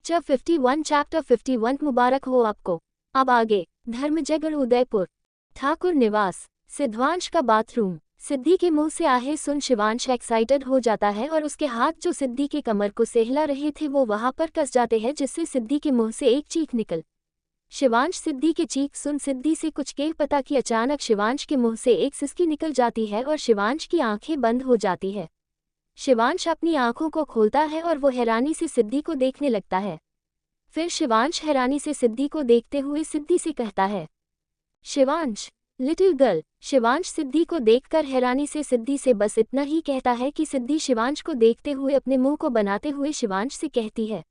Lecture 51 chapter 51 मुबारक हो आपको। अब आगे धर्मजगढ़ उदयपुर। ठाकुर निवास। सिद्धवांश का बाथरूम। सिद्धि के मुंह से आहे सुन शिवांश एक्साइटेड हो जाता है और उसके हाथ जो सिद्धि के कमर को सहला रहे थे वो वहां पर कस जाते हैं, जिससे सिद्धि के मुंह से एक चीख निकल। शिवांश सिद्धि की चीख सुन सिद्धि से कुछ कह पता कि अचानक शिवांश के मुंह से एक सिसकी निकल जाती है और शिवांश की आंखें बंद हो जाती है। शिवांश अपनी आंखों को खोलता है और वो हैरानी से सिद्धि को देखने लगता है। फिर शिवांश हैरानी से सिद्धि को देखते हुए सिद्धि से कहता है, शिवांश लिटिल गर्ल। शिवांश सिद्धि को देखकर हैरानी से सिद्धि से बस इतना ही कहता है कि सिद्धि शिवांश को देखते हुए अपने मुंह को बनाते हुए शिवांश से कहती है,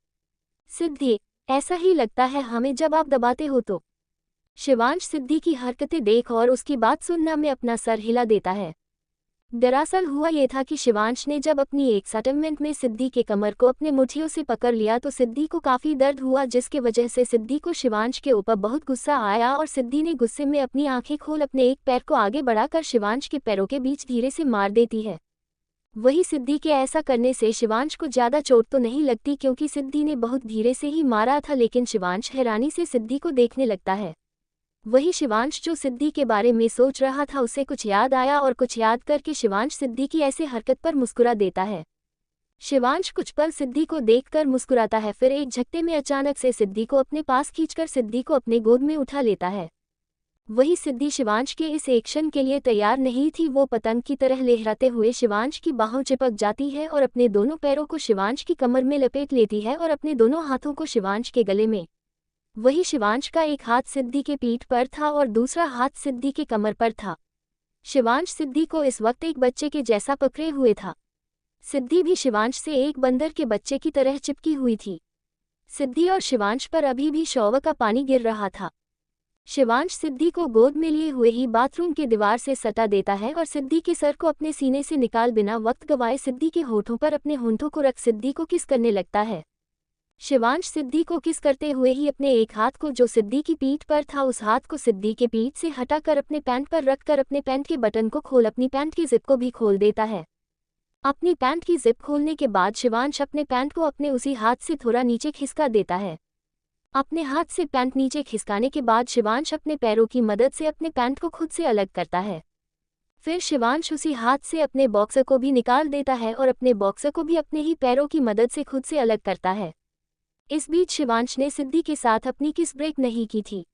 सिद्धि ऐसा ही लगता है हमें जब आप दबाते हो तो। शिवांश सिद्धि की हरकतें देख और उसकी बात सुनना में अपना सर हिला देता है। दरअसल हुआ ये था कि शिवांश ने जब अपनी एक सेटलमेंट में सिद्धि के कमर को अपने मुट्ठियों से पकड़ लिया तो सिद्धि को काफ़ी दर्द हुआ, जिसके वजह से सिद्धि को शिवांश के ऊपर बहुत गुस्सा आया और सिद्धि ने गुस्से में अपनी आंखें खोल अपने एक पैर को आगे बढ़ाकर शिवांश के पैरों के बीच धीरे से मार देती है। वही सिद्धि के ऐसा करने से शिवांश को ज़्यादा चोट तो नहीं लगती क्योंकि सिद्धि ने बहुत धीरे से ही मारा था, लेकिन शिवांश हैरानी से सिद्धि को देखने लगता है। वही शिवांश जो सिद्धि के बारे में सोच रहा था उसे कुछ याद आया और कुछ याद करके शिवांश सिद्धि की ऐसे हरकत पर मुस्कुरा देता है। शिवांश कुछ पल सिद्धि को देखकर मुस्कुराता है, फिर एक झटके में अचानक से सिद्धि को अपने पास खींचकर सिद्धि को अपने गोद में उठा लेता है। वही सिद्धि शिवांश के इस एक्शन के लिए तैयार नहीं थी। वो पतंग की तरह लहराते हुए शिवांश की बाहों चिपक जाती है और अपने दोनों पैरों को शिवांश की कमर में लपेट लेती है और अपने दोनों हाथों को शिवांश के गले में। वही शिवांश का एक हाथ सिद्धि के पीठ पर था और दूसरा हाथ सिद्धि के कमर पर था। शिवांश सिद्धि को इस वक्त एक बच्चे के जैसा पकड़े हुए था। सिद्धि भी शिवांश से एक बंदर के बच्चे की तरह चिपकी हुई थी। सिद्धि और शिवांश पर अभी भी शौव का पानी गिर रहा था। शिवांश सिद्धि को गोद में लिए हुए ही बाथरूम के दीवार से सटा देता है और सिद्धि के सर को अपने सीने से निकाल बिना वक्त गवाए सिद्धि के होठों पर अपने होंठों को रख सिद्धि को किस करने लगता है। शिवांश सिद्धि को किस करते हुए ही अपने एक हाथ को जो सिद्धि की पीठ पर था उस हाथ को सिद्धि के पीठ से हटाकर अपने पैंट पर रखकर अपने पैंट के बटन को खोल अपनी पैंट की जिप को भी खोल देता है। अपनी पैंट की जिप खोलने के बाद शिवांश अपने पैंट को अपने उसी हाथ से थोड़ा नीचे खिसका देता है। अपने हाथ से पैंट नीचे खिसकाने के बाद शिवांश अपने पैरों की मदद से अपने पैंट को खुद से अलग करता है। फिर शिवांश उसी हाथ से अपने बॉक्सर को भी निकाल देता है और अपने बॉक्सर को भी अपने ही पैरों की मदद से खुद से अलग करता है। इस बीच शिवांश ने सिद्धि के साथ अपनी किस ब्रेक नहीं की थी,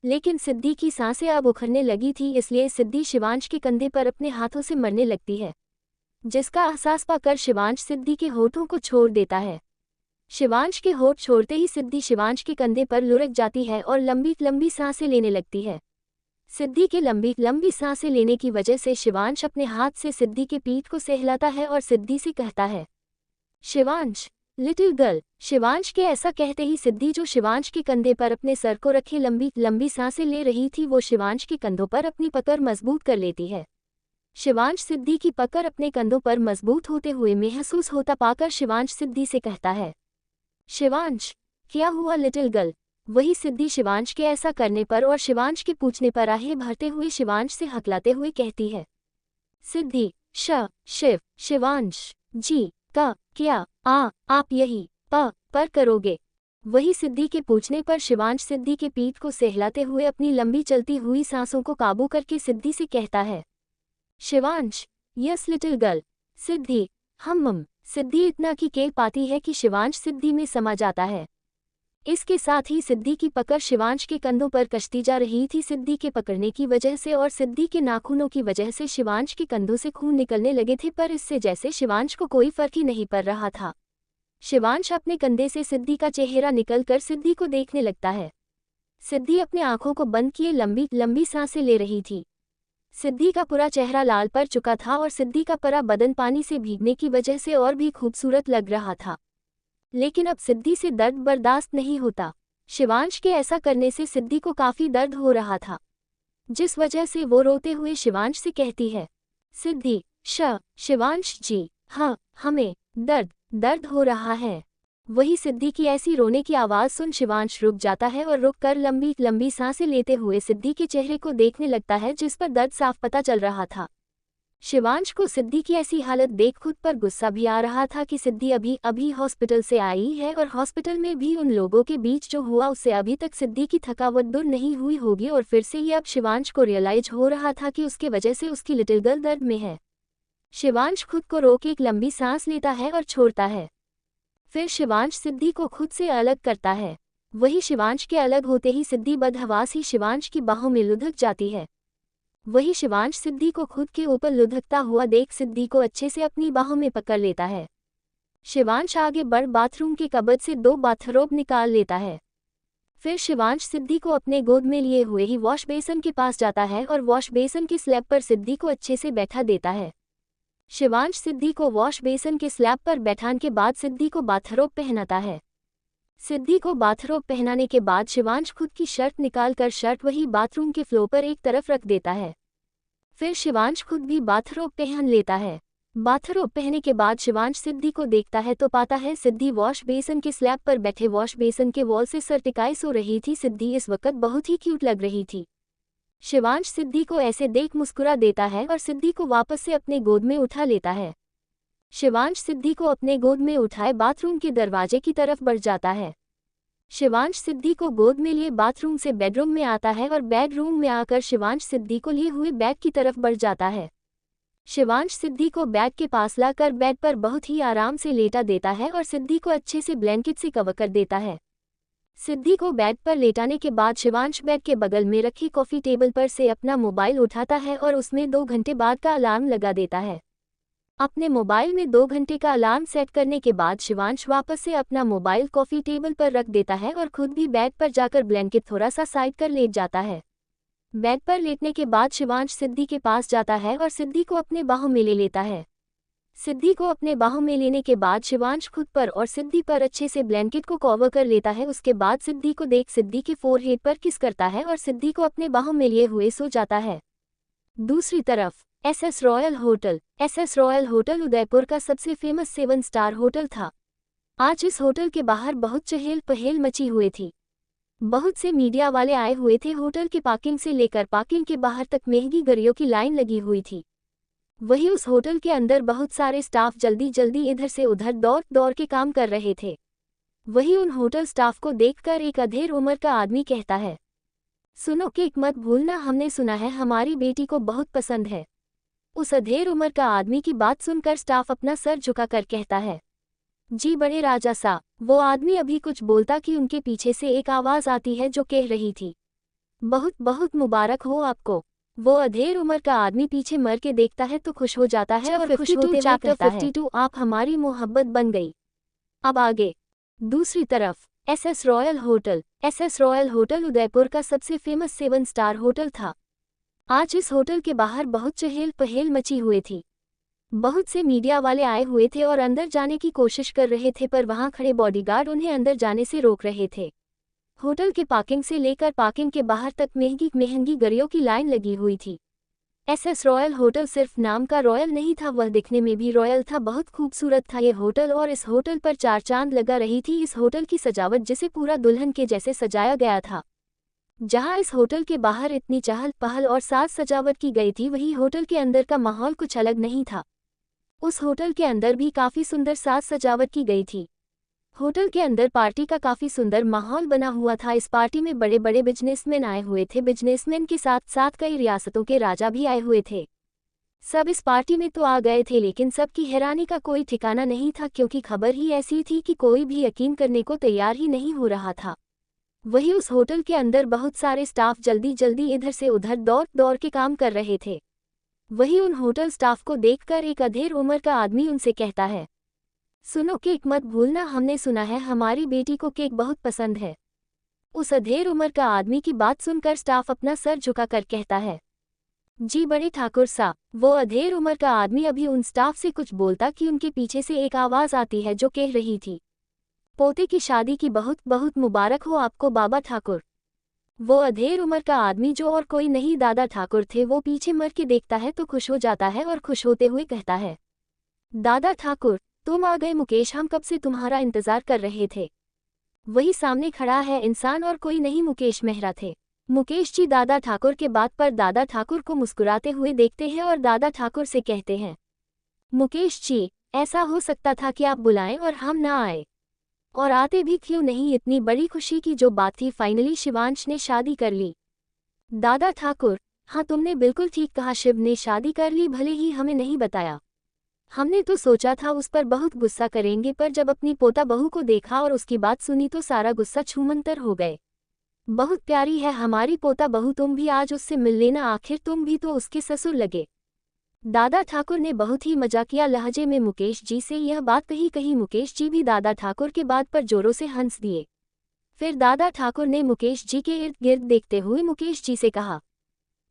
लेकिन सिद्धि की सांसें अब उखड़ने लगी थी, इसलिए सिद्धि शिवांश के कंधे पर अपने हाथों से मरने लगती है, जिसका एहसास पाकर शिवांश सिद्धि के होठों को छोड़ देता है। शिवांश के होठ छोड़ते ही सिद्धि शिवांश के कंधे पर लुढ़क जाती है और लंबी लंबी सांसें लेने लगती है। सिद्धि के लंबी लंबी सांसें लेने की वजह से शिवांश अपने हाथ से सिद्धि के पीठ को सहलाता है और सिद्धि से कहता है, शिवांश लिटिल गर्ल। शिवांश के ऐसा कहते ही सिद्धि जो शिवांश के कंधे पर अपने सर को रखे लंबी लंबी सांसें ले रही थी वो शिवांश के कंधों पर अपनी पकड़ मजबूत कर लेती है। शिवांश सिद्धि की पकड़ अपने कंधों पर मजबूत होते हुए महसूस होता पाकर शिवांश सिद्धि से कहता है, शिवांश क्या हुआ लिटिल गर्ल। वही सिद्धि शिवांश के ऐसा करने पर और शिवांश के पूछने पर आहें भरते हुए शिवांश से हकलाते हुए कहती है, सिद्धि शिव शिवांश जी का क्या आप यही पर करोगे। वही सिद्धि के पूछने पर शिवांश सिद्धि के पीठ को सहलाते हुए अपनी लंबी चलती हुई सांसों को काबू करके सिद्धि से कहता है, शिवांश यस लिटिल गर्ल। सिद्धि हम सिद्धि इतना की कह पाती है कि शिवांश सिद्धि में समा जाता है। इसके साथ ही सिद्धि की पकड़ शिवांश के कंधों पर कश्ती जा रही थी। सिद्धि के पकड़ने की वजह से और सिद्धि के नाखूनों की वजह से शिवांश के कंधों से खून निकलने लगे थे, पर इससे जैसे शिवांश को कोई फर्क ही नहीं पड़ रहा था। शिवांश अपने कंधे से सिद्धि का चेहरा निकलकर सिद्धि को देखने लगता है। सिद्धि अपने आंखों को बंद किए लंबी लंबी सांसें ले रही थी। सिद्धि का पूरा चेहरा लाल पड़ चुका था और सिद्धि का पूरा बदन पानी से भीगने की वजह से और भी खूबसूरत लग रहा था, लेकिन अब सिद्धि से दर्द बर्दाश्त नहीं होता। शिवांश के ऐसा करने से सिद्धि को काफी दर्द हो रहा था, जिस वजह से वो रोते हुए शिवांश से कहती है, सिद्धि शिवांश जी हाँ हमें दर्द हो रहा है। वही सिद्धि की ऐसी रोने की आवाज़ सुन शिवांश रुक जाता है और रुक कर लंबी लंबी सांसें लेते हुए सिद्धि के चेहरे को देखने लगता है, जिस पर दर्द साफ पता चल रहा था। शिवांश को सिद्धि की ऐसी हालत देख खुद पर गुस्सा भी आ रहा था कि सिद्धि अभी अभी हॉस्पिटल से आई है और हॉस्पिटल में भी उन लोगों के बीच जो हुआ उससे अभी तक सिद्धि की थकावट दूर नहीं हुई होगी। और फिर से ही अब शिवांश को रियलाइज हो रहा था कि उसके वजह से उसकी लिटिल गर्ल दर्द में है। शिवांश खुद को रोक एक लंबी सांस लेता है और छोड़ता है। फिर शिवांश सिद्धि को खुद से अलग करता है। वही शिवांश के अलग होते ही सिद्धि बदहवास ही शिवांश की बाहों में लुढ़क जाती है। वही शिवांश सिद्धि को खुद के ऊपर लुढ़कता हुआ देख सिद्धि को अच्छे से अपनी बाहों में पकड़ लेता है। शिवांश आगे बढ़ बाथरूम के कबर्ड से 2 बाथरोब निकाल लेता है। फिर शिवांश सिद्धि को अपने गोद में लिए हुए ही वॉश बेसन के पास जाता है और वॉश बेसन के स्लैब पर सिद्धि को अच्छे से बैठा देता है। शिवांश सिद्धि को वॉश बेसन के स्लैब पर बैठाने के बाद सिद्धि को बाथरोब पहनाता है। सिद्धि को बाथरोब पहनाने के बाद शिवांश खुद की शर्ट निकालकर शर्ट वही बाथरूम के फ्लोर पर एक तरफ रख देता है। फिर शिवांश खुद भी बाथरोब पहन लेता है। बाथरोब पहनने के बाद शिवांश सिद्धि को देखता है तो पाता है सिद्धि वॉश बेसन के स्लैब पर बैठे वॉश बेसन के वॉल से सर टिकाए सो रही थी। सिद्धि इस वक्त बहुत ही क्यूट लग रही थी। शिवांश सिद्धि को ऐसे देख मुस्कुरा देता है और सिद्धि को वापस से अपने गोद में उठा लेता है। शिवांश सिद्धि को अपने गोद में उठाए बाथरूम के दरवाजे की तरफ बढ़ जाता है। शिवांश सिद्धि को गोद में लिए बाथरूम से बेडरूम में आता है और बेडरूम में आकर शिवांश सिद्धि को लिए हुए बेड की तरफ बढ़ जाता है। शिवांश सिद्धि को बेड के पास लाकर बेड पर बहुत ही आराम से लेटा देता है और सिद्धि को अच्छे से ब्लैंकेट से कवर कर देता है। सिद्धि को बेड पर लेटाने के बाद शिवांश बेड के बगल में रखी कॉफी टेबल पर से अपना मोबाइल उठाता है और उसमें 2 घंटे बाद का अलार्म लगा देता है। अपने मोबाइल में 2 घंटे का अलार्म सेट करने के बाद शिवांश वापस से अपना मोबाइल कॉफी टेबल पर रख देता है और खुद भी बेड पर जाकर ब्लैंकेट थोड़ा सा साइड कर लेट जाता है। बेड पर लेटने के बाद शिवांश सिद्धि के पास जाता है और सिद्धि को अपने बाहों में ले लेता है। सिद्धि को अपने बाहों में लेने के बाद शिवांश खुद पर और सिद्धि पर अच्छे से ब्लैंकेट को कवर कर लेता है। उसके बाद सिद्धि को देख सिद्धि के फोरहेड पर किस करता है और सिद्धि को अपने बाहों में लिए हुए सो जाता है। दूसरी तरफ SS royal hotel. SS royal hotel Udaipur का सबसे फेमस 7 स्टार होटल था। आज इस होटल के बाहर बहुत चहल पहल मची हुई थी। बहुत से मीडिया वाले आए हुए थे। होटल के पार्किंग से लेकर पार्किंग के बाहर तक महंगी गाड़ियों की लाइन लगी हुई थी। वही उस होटल के अंदर बहुत सारे स्टाफ जल्दी जल्दी इधर से उधर दौड़ दौड़ के काम कर रहे थे। वही उन होटल स्टाफ को देखकर एक अधेड़ उम्र का आदमी कहता है, सुनो केक मत भूलना, हमने सुना है हमारी बेटी को बहुत पसंद है। उस अधेड़ उम्र का आदमी की बात सुनकर स्टाफ अपना सर झुकाकर कहता है, जी बड़े राजा सा। वो आदमी अभी कुछ बोलता कि उनके पीछे से एक आवाज आती है जो कह रही थी, बहुत बहुत मुबारक हो आपको। वो अधेड़ उम्र का आदमी पीछे मर के देखता है तो खुश हो जाता है और खुश होते हुए कहता है, 52 आप हमारी मोहब्बत बन गई। अब आगे दूसरी तरफ SS royal hotel. SS royal hotel Udaipur का सबसे फेमस 7 स्टार होटल था। आज इस होटल के बाहर बहुत चहल पहल मची हुई थी। बहुत से मीडिया वाले आए हुए थे और अंदर जाने की कोशिश कर रहे थे पर वहां खड़े बॉडीगार्ड उन्हें अंदर जाने से रोक रहे थे। होटल के पार्किंग से लेकर पार्किंग के बाहर तक महंगी महंगी गाड़ियों की लाइन लगी हुई थी। एसएस रॉयल होटल सिर्फ नाम का रॉयल नहीं था, वह दिखने में भी रॉयल था। बहुत खूबसूरत था ये होटल और इस होटल पर 4 चांद लगा रही थी। इस होटल की सजावट जिसे पूरा दुल्हन के जैसे सजाया गया था। जहां इस होटल के बाहर इतनी चहल पहल और साज सजावट की गई थी, वही होटल के अंदर का माहौल कुछ अलग नहीं था। उस होटल के अंदर भी काफी सुंदर साज सजावट की गई थी। होटल के अंदर पार्टी का काफी सुंदर माहौल बना हुआ था। इस पार्टी में बड़े बड़े बिजनेसमैन आए हुए थे। बिजनेसमैन के साथ साथ कई रियासतों के राजा भी आए हुए थे। सब इस पार्टी में तो आ गए थे लेकिन सबकी हैरानी का कोई ठिकाना नहीं था, क्योंकि खबर ही ऐसी थी कि कोई भी यकीन करने को तैयार ही नहीं हो रहा था। वही उस होटल के अंदर बहुत सारे स्टाफ जल्दी जल्दी इधर से उधर दौड़ दौड़ के काम कर रहे थे। वही उन होटल स्टाफ को देखकर एक अधेड़ उम्र का आदमी उनसे कहता है, सुनो केक मत भूलना, हमने सुना है हमारी बेटी को केक बहुत पसंद है। उस अधेड़ उम्र का आदमी की बात सुनकर स्टाफ अपना सर झुकाकर कहता है, जी बड़े ठाकुर साहब। वो अधेड़ उम्र का आदमी अभी उन स्टाफ से कुछ बोलता कि उनके पीछे से एक आवाज आती है जो कह रही थी, पोते की शादी की बहुत बहुत मुबारक हो आपको बाबा ठाकुर। वो अधेड़ उम्र का आदमी जो और कोई नहीं दादा ठाकुर थे, वो पीछे मर के देखता है तो खुश हो जाता है और खुश होते हुए कहता है, दादा ठाकुर तुम आ गए मुकेश, हम कब से तुम्हारा इंतजार कर रहे थे। वही सामने खड़ा है इंसान और कोई नहीं मुकेश मेहरा थे। मुकेश जी दादा ठाकुर के बात पर दादा ठाकुर को मुस्कुराते हुए देखते हैं और दादा ठाकुर से कहते हैं, मुकेश जी, ऐसा हो सकता था कि आप बुलाएं और हम ना आए। और आते भी क्यों नहीं, इतनी बड़ी खुशी की जो बात थी, फाइनली शिवांश ने शादी कर ली। दादा ठाकुर, हाँ तुमने बिल्कुल ठीक कहा, शिव ने शादी कर ली, भले ही हमें नहीं बताया। हमने तो सोचा था उस पर बहुत गुस्सा करेंगे, पर जब अपनी पोता बहू को देखा और उसकी बात सुनी तो सारा गुस्सा छूमंतर हो गए। बहुत प्यारी है हमारी पोता बहू, तुम भी आज उससे मिल लेना, आखिर तुम भी तो उसके ससुर लगे। दादा ठाकुर ने बहुत ही मजाकिया लहजे में मुकेश जी से यह बात कही। मुकेश जी भी दादा ठाकुर के बात पर जोरों से हंस दिए। फिर दादा ठाकुर ने मुकेश जी के इर्द गिर्द देखते हुए मुकेश जी से कहा,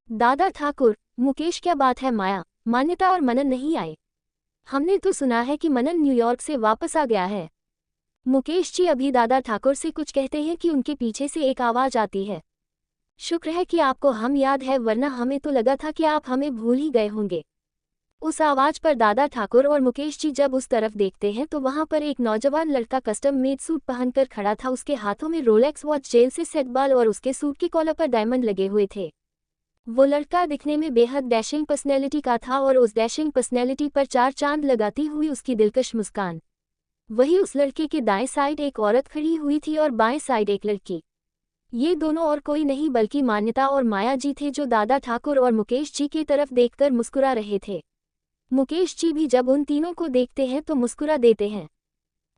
दादा ठाकुर, मुकेश क्या बात है, माया, मान्यता और मनन नहीं आए? हमने तो सुना है कि मनन न्यूयॉर्क से वापस आ गया है। मुकेश जी अभी दादा ठाकुर से कुछ कहते हैं कि उनके पीछे से एक आवाज आती है, शुक्र है कि आपको हम याद है, वरना हमें तो लगा था कि आप हमें भूल ही गए होंगे। उस आवाज पर दादा ठाकुर और मुकेश जी जब उस तरफ देखते हैं तो वहां पर एक नौजवान लड़का कस्टम मेड सूट पहनकर खड़ा था। उसके हाथों में रोलेक्स वॉच, जेल से सेट बाल और उसके सूट के कॉलर पर डायमंड लगे हुए थे। वो लड़का दिखने में बेहद डैशिंग पर्सनैलिटी का था और उस डैशिंग पर्सनैलिटी पर चार चांद लगाती हुई उसकी दिलकश मुस्कान। वही उस लड़के के दाएं साइड एक औरत खड़ी हुई थी और बाएं साइड एक लड़की। ये दोनों और कोई नहीं बल्कि मान्यता और माया जी थे, जो दादा ठाकुर और मुकेश जी की तरफ देखकर मुस्कुरा रहे थे। मुकेश जी भी जब उन तीनों को देखते हैं तो मुस्कुरा देते हैं।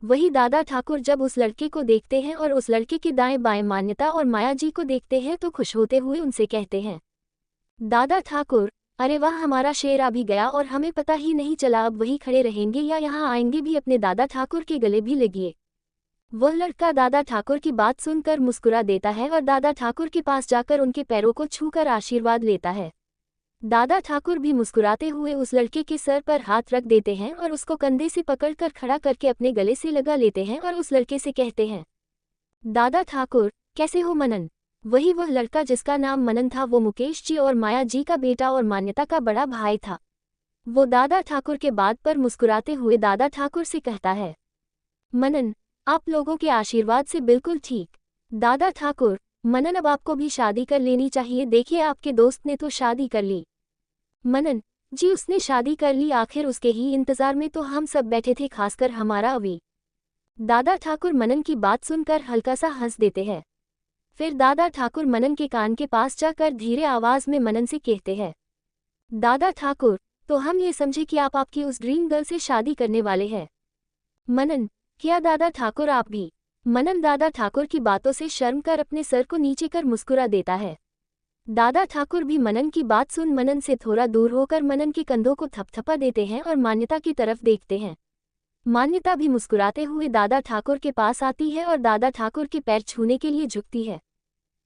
वही दादा ठाकुर जब उस लड़के को देखते हैं और उस लड़के के दाएं बाएं मान्यता और माया जी को देखते हैं तो खुश होते हुए उनसे कहते हैं, दादा ठाकुर, अरे वाह, हमारा शेर आ भी गया और हमें पता ही नहीं चला, अब वही खड़े रहेंगे या यहाँ आएंगे भी, अपने दादा ठाकुर के गले भी लगिए। वह लड़का दादा ठाकुर की बात सुनकर मुस्कुरा देता है और दादा ठाकुर के पास जाकर उनके पैरों को छूकर आशीर्वाद लेता है। दादा ठाकुर भी मुस्कुराते हुए उस लड़के के सर पर हाथ रख देते हैं और उसको कंधे से पकड़कर खड़ा करके अपने गले से लगा लेते हैं और उस लड़के से कहते हैं, दादा ठाकुर, कैसे हो मनन? वही वह लड़का जिसका नाम मनन था, वो मुकेश जी और माया जी का बेटा और मान्यता का बड़ा भाई था। वो दादा ठाकुर के बात पर मुस्कुराते हुए दादा ठाकुर से कहता है, मनन, आप लोगों के आशीर्वाद से बिल्कुल ठीक। दादा ठाकुर, मनन अब आपको भी शादी कर लेनी चाहिए, देखिए आपके दोस्त ने तो शादी कर ली। मनन जी, उसने शादी कर ली, आखिर उसके ही इंतजार में तो हम सब बैठे थे, खासकर हमारा अभी। दादा ठाकुर मनन की बात सुनकर हल्का सा हंस देते हैं। फिर दादा ठाकुर मनन के कान के पास जाकर धीरे आवाज में मनन से कहते हैं, दादा ठाकुर, तो हम ये समझे कि आप आपकी उस ड्रीम गर्ल से शादी करने वाले हैं। मनन, क्या दादा ठाकुर आप भी? मनन दादा ठाकुर की बातों से शर्म कर अपने सर को नीचे कर मुस्कुरा देता है। दादा ठाकुर भी मनन की बात सुन मनन से थोड़ा दूर होकर मनन के कंधों को थपथपा देते हैं और मान्यता की तरफ देखते हैं। मान्यता भी मुस्कुराते हुए दादा ठाकुर के पास आती है और दादा ठाकुर के पैर छूने के लिए झुकती है,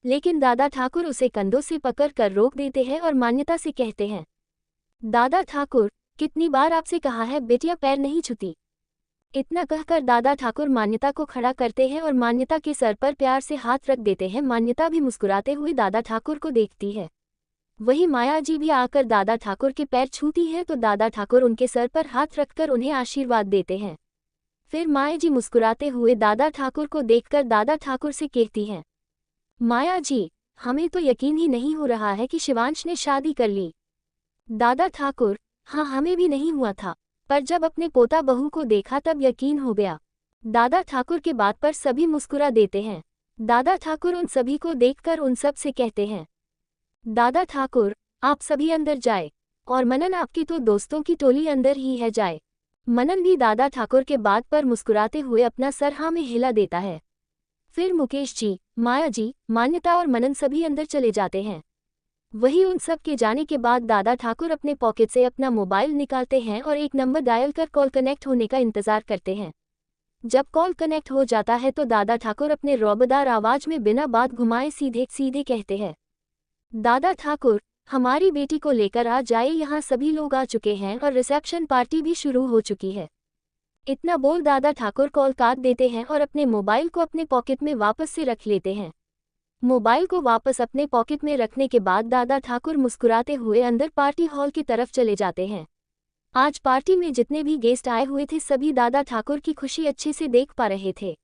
लेकिन दादा ठाकुर उसे कंधों से पकड़ कर रोक देते हैं और मान्यता से कहते हैं, दादा ठाकुर, कितनी बार आपसे कहा है बेटिया पैर नहीं छूती। इतना कहकर दादा ठाकुर मान्यता को खड़ा करते हैं और मान्यता के सर पर प्यार से हाथ रख देते हैं। मान्यता भी मुस्कुराते हुए दादा ठाकुर को देखती है। वही माया जी भी आकर दादा ठाकुर के पैर छूती है तो दादा ठाकुर उनके सर पर हाथ रखकर उन्हें आशीर्वाद देते हैं। फिर माया जी मुस्कुराते हुए दादा ठाकुर को देखकर दादा ठाकुर से कहती हैं, माया जी, हमें तो यकीन ही नहीं हो रहा है कि शिवांश ने शादी कर ली। दादा ठाकुर, हाँ हमें भी नहीं हुआ था, पर जब अपने पोता बहू को देखा तब यकीन हो गया। दादा ठाकुर के बात पर सभी मुस्कुरा देते हैं। दादा ठाकुर उन सभी को देखकर उन सब से कहते हैं, दादा ठाकुर, आप सभी अंदर जाए, और मनन आपकी तो दोस्तों की टोली अंदर ही है, जाए। मनन भी दादा ठाकुर के बात पर मुस्कुराते हुए अपना सर हाँ में हिला देता है। फिर मुकेश जी, माया जी, मान्यता और मनन सभी अंदर चले जाते हैं। वही उन सब के जाने के बाद दादा ठाकुर अपने पॉकेट से अपना मोबाइल निकालते हैं और एक नंबर डायल कर कॉल कनेक्ट होने का इंतजार करते हैं। जब कॉल कनेक्ट हो जाता है तो दादा ठाकुर अपने रौबदार आवाज में बिना बात घुमाए सीधे सीधे कहते हैं, दादा ठाकुर, हमारी बेटी को लेकर आ जाए, यहाँ सभी लोग आ चुके हैं और रिसेप्शन पार्टी भी शुरू हो चुकी है। इतना बोल दादा ठाकुर कॉल काट देते हैं और अपने मोबाइल को अपने पॉकेट में वापस से रख लेते हैं। मोबाइल को वापस अपने पॉकेट में रखने के बाद दादा ठाकुर मुस्कुराते हुए अंदर पार्टी हॉल की तरफ चले जाते हैं। आज पार्टी में जितने भी गेस्ट आए हुए थे सभी दादा ठाकुर की खुशी अच्छे से देख पा रहे थे।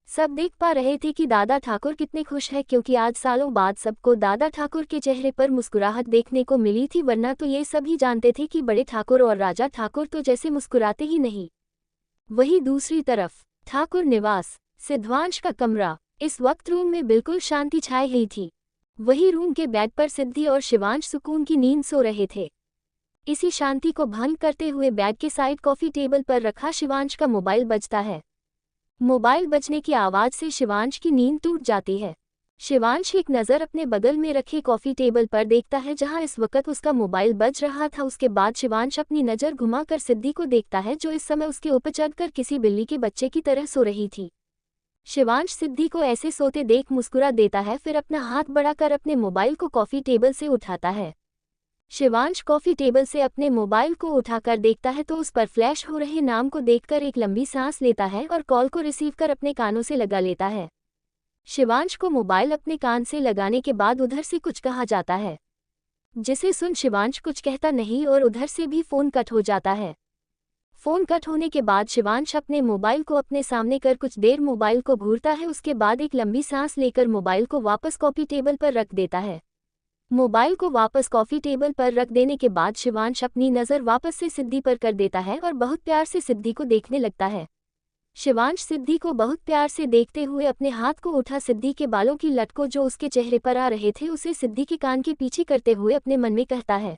सब देख पा रहे थे कि दादा ठाकुर कितने खुश हैं, क्योंकि आज सालों बाद सबको दादा ठाकुर के चेहरे पर मुस्कुराहट देखने को मिली थी, वरना तो ये सभी जानते थे कि बड़े ठाकुर और राजा ठाकुर तो जैसे मुस्कुराते ही नहीं। वहीं दूसरी तरफ ठाकुर निवास सिद्धवांश का कमरा, इस वक्त रूम में बिल्कुल शांति छाई हुई थी। वही रूम के बेड पर सिद्धि और शिवांश सुकून की नींद सो रहे थे। इसी शांति को भंग करते हुए बेड के साइड कॉफी टेबल पर रखा शिवांश का मोबाइल बजता है। मोबाइल बजने की आवाज से शिवांश की नींद टूट जाती है। शिवांश एक नज़र अपने बगल में रखे कॉफी टेबल पर देखता है, जहां इस वक्त उसका मोबाइल बज रहा था। उसके बाद शिवांश अपनी नज़र घुमाकर सिद्धि को देखता है, जो इस समय उसके ऊपर चढ़कर किसी बिल्ली के बच्चे की तरह सो रही थी। शिवांश सिद्धि को ऐसे सोते देख मुस्कुरा देता है, फिर अपना हाथ बढ़ाकर अपने मोबाइल को कॉफी टेबल से उठाता है। शिवांश कॉफी टेबल से अपने मोबाइल को उठाकर देखता है तो उस पर फ्लैश हो रहे नाम को देखकर एक लंबी सांस लेता है और कॉल को रिसीव कर अपने कानों से लगा लेता है। शिवांश को मोबाइल अपने कान से लगाने के बाद उधर से कुछ कहा जाता है, जिसे सुन शिवांश कुछ कहता नहीं और उधर से भी फोन कट हो जाता है। फोन कट होने के बाद शिवांश अपने मोबाइल को अपने सामने कर कुछ देर मोबाइल को घूरता है, उसके बाद एक लंबी सांस लेकर मोबाइल को वापस कॉफी टेबल पर रख देता है। मोबाइल को वापस कॉफी टेबल पर रख देने के बाद शिवांश अपनी नज़र वापस से सिद्धि पर कर देता है और बहुत प्यार से सिद्धि को देखने लगता है। शिवांश सिद्धि को बहुत प्यार से देखते हुए अपने हाथ को उठा सिद्धि के बालों की लट को जो उसके चेहरे पर आ रहे थे उसे सिद्धि के कान के पीछे करते हुए अपने मन में कहता है,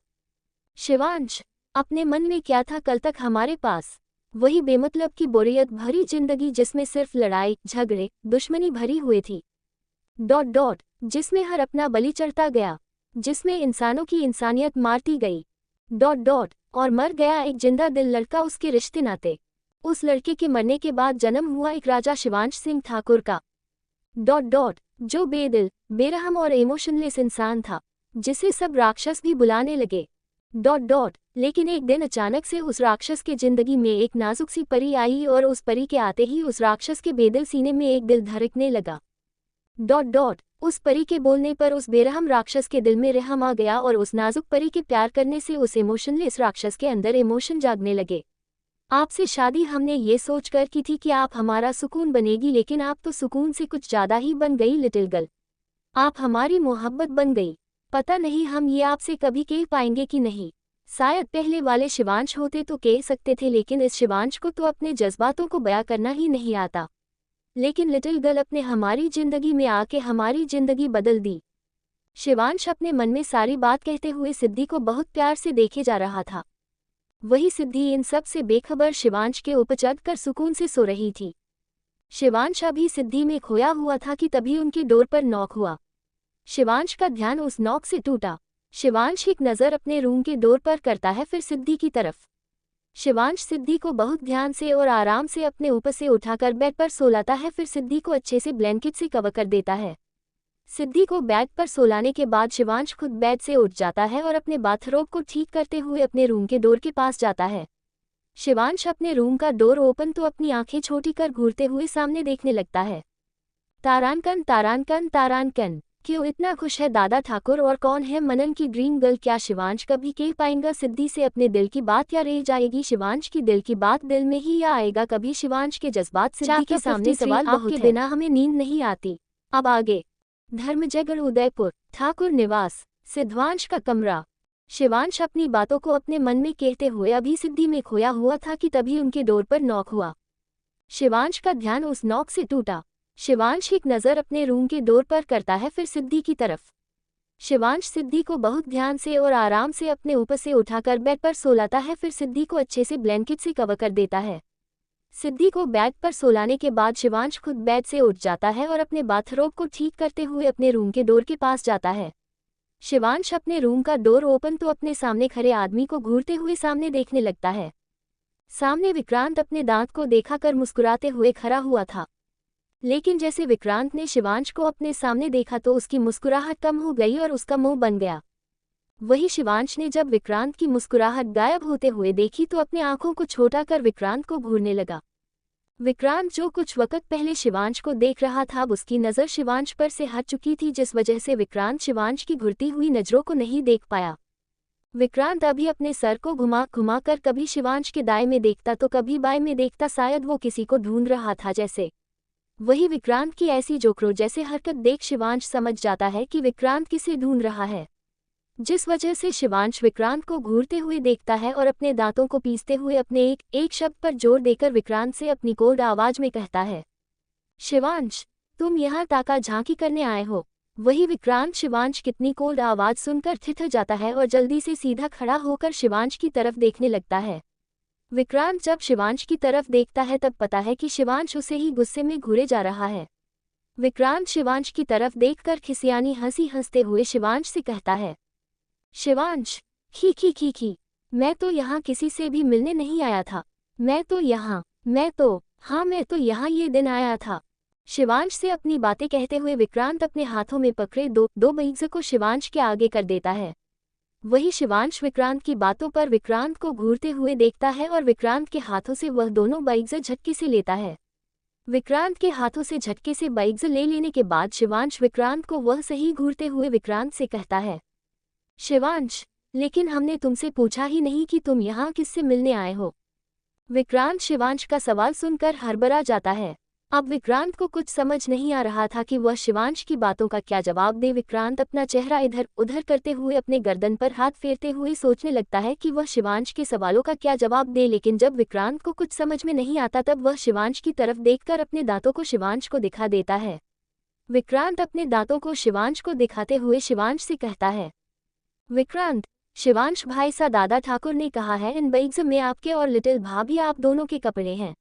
शिवांश, अपने मन में क्या था कल तक हमारे पास? वही बेमतलब की बोरियत भरी जिंदगी जिसमें सिर्फ लड़ाई झगड़े दुश्मनी भरी हुई थी। जिसमें हर अपना बलि चढ़ता गया, जिसमें इंसानों की इंसानियत मारती गई। और मर गया एक जिंदा दिल लड़का, उसके रिश्ते नाते। उस लड़के के मरने के बाद जन्म हुआ एक राजा शिवांश सिंह ठाकुर का। जो बेदिल बेरहम और इमोशनलेस इंसान था, जिसे सब राक्षस भी बुलाने लगे। लेकिन एक दिन अचानक से उस राक्षस के जिंदगी में एक नाजुक सी परी आई और उस परी के आते ही उस राक्षस के बेदिल सीने में एक दिल धड़कने लगा। उस परी के बोलने पर उस बेरहम राक्षस के दिल में रहम आ गया और उस नाजुक परी के प्यार करने से उस इमोशनलेस राक्षस के अंदर इमोशन जागने लगे। आपसे शादी हमने ये सोचकर की थी कि आप हमारा सुकून बनेगी, लेकिन आप तो सुकून से कुछ ज़्यादा ही बन गई लिटिल गर्ल। आप हमारी मोहब्बत बन गई। पता नहीं हम ये आपसे कभी कह पाएंगे कि नहीं। शायद पहले वाले शिवांश होते तो कह सकते थे, लेकिन इस शिवांश को तो अपने जज्बातों को बयां करना ही नहीं आता। लेकिन लिटिल गर्ल अपने हमारी जिंदगी में आके हमारी जिंदगी बदल दी। शिवांश अपने मन में सारी बात कहते हुए सिद्धि को बहुत प्यार से देखे जा रहा था। वही सिद्धि इन सब से बेखबर शिवांश के ऊपर चढ़कर सुकून से सो रही थी। शिवांश अभी सिद्धि में खोया हुआ था कि तभी उनकी डोर पर नॉक हुआ। शिवांश का ध्यान उस नॉक से टूटा। शिवांश एक नज़र अपने रूम के डोर पर करता है, फिर सिद्धि की तरफ। शिवांश सिद्धि को बहुत ध्यान से और आराम से अपने ऊपर से उठाकर बेड पर सोलाता है, फिर सिद्धि को अच्छे से ब्लैंकेट से कवर कर देता है। सिद्धि को बेड पर सोलाने के बाद शिवांश खुद बेड से उठ जाता है और अपने बाथरोब को ठीक करते हुए अपने रूम के डोर के पास जाता है। शिवांश अपने रूम का डोर ओपन तो अपनी आंखें छोटी कर घूरते हुए सामने देखने लगता है। तारानकन तारानकन तारानकन, क्यों इतना खुश है दादा ठाकुर, और कौन है मनन की ड्रीम गर्ल? क्या शिवांश कभी कह पाएगा सिद्धि से अपने दिल की बात, या रह जाएगी शिवांश की दिल की बात दिल में ही, या आएगा कभी शिवांश के जज्बात सिद्धि के सामने? सवाल बहुत है, बिना हमें नींद नहीं आती। अब आगे। धर्मजयगढ़ उदयपुर, ठाकुर निवास, सिद्धवांश का कमरा। शिवांश अपनी बातों को अपने मन में कहते हुए अभी सिद्धि में खोया हुआ था कि तभी उनके डोर पर नॉक हुआ। शिवांश का ध्यान उस नॉक से टूटा। शिवांश एक नज़र अपने रूम के डोर पर करता है, फिर सिद्धि की तरफ। शिवांश सिद्धि को बहुत ध्यान से और आराम से अपने ऊपर से उठाकर बेड पर सोलाता है, फिर सिद्धि को अच्छे से ब्लैंकेट से कवर कर देता है। सिद्धि को बेड पर सोलाने के बाद शिवांश खुद बेड से उठ जाता है और अपने बाथरोब को ठीक करते हुए अपने रूम के डोर के पास जाता है। शिवांश अपने रूम का डोर ओपन तो अपने सामने खड़े आदमी को घूरते हुए सामने देखने लगता है। सामने विक्रांत अपने दांत को देखा कर मुस्कुराते हुए खड़ा हुआ था, लेकिन जैसे विक्रांत ने शिवांश को अपने सामने देखा तो उसकी मुस्कुराहट कम हो गई और उसका मुंह बन गया। वही शिवांश ने जब विक्रांत की मुस्कुराहट गायब होते हुए देखी तो अपनी आंखों को छोटा कर विक्रांत को घूरने लगा। विक्रांत जो कुछ वक्त पहले शिवांश को देख रहा था, अब उसकी नज़र शिवांश पर से हट चुकी थी, जिस वजह से विक्रांत शिवांश की घुरती हुई नज़रों को नहीं देख पाया। विक्रांत अभी अपने सर को घुमा घुमा कर कभी शिवांश के दाएं में देखता तो कभी बाएं में देखता, शायद वो किसी को ढूंढ रहा था जैसे। वही विक्रांत की ऐसी जोकरों जैसे हरकत देख शिवांश समझ जाता है कि विक्रांत किसे ढूंढ रहा है, जिस वजह से शिवांश विक्रांत को घूरते हुए देखता है और अपने दांतों को पीसते हुए अपने एक शब्द पर जोर देकर विक्रांत से अपनी कोल्ड आवाज में कहता है, शिवांश, तुम यहाँ ताका झांकी करने आए हो। वही विक्रांत शिवांश कितनी कोल्ड आवाज सुनकर थित जाता है और जल्दी से सीधा खड़ा होकर शिवांश की तरफ देखने लगता है। विक्रांत जब शिवांश की तरफ देखता है तब पता है कि शिवांश उसे ही गुस्से में घूरे जा रहा है। विक्रांत शिवांश की तरफ देखकर खिसियानी हंसी हंसते हुए शिवांश से कहता है, शिवांश, खी, मैं तो यहाँ किसी से भी मिलने नहीं आया था। मैं तो यहाँ ये दिन आया था। शिवांश से अपनी बातें कहते हुए विक्रांत अपने हाथों में पकड़े दो बैग्स को शिवांश के आगे कर देता है। वही शिवांश विक्रांत की बातों पर विक्रांत को घूरते हुए देखता है और विक्रांत के हाथों से वह दोनों बैग्स झटके से लेता है। विक्रांत के हाथों से झटके से बैग्स ले लेने के बाद शिवांश विक्रांत को वह सही घूरते हुए विक्रांत से कहता है, शिवांश, लेकिन हमने तुमसे पूछा ही नहीं कि तुम यहाँ किससे मिलने आए हो। विक्रांत शिवांश का सवाल सुनकर हड़बड़ा जाता है। अब विक्रांत को कुछ समझ नहीं आ रहा था कि वह शिवांश की बातों का क्या जवाब दे। विक्रांत अपना चेहरा इधर उधर करते हुए अपने गर्दन पर हाथ फेरते हुए सोचने लगता है कि वह शिवांश के सवालों का क्या जवाब दे, लेकिन जब विक्रांत को कुछ समझ में नहीं आता तब वह शिवांश की तरफ देखकर अपने दांतों को शिवांश को दिखा देता है। विक्रांत अपने दांतों को शिवांश को दिखाते हुए शिवांश से कहता है, विक्रांत, शिवांश भाई सा दादा ठाकुर ने कहा है इन बैग्स में आपके और लिटिल भाभी आप दोनों के कपड़े हैं।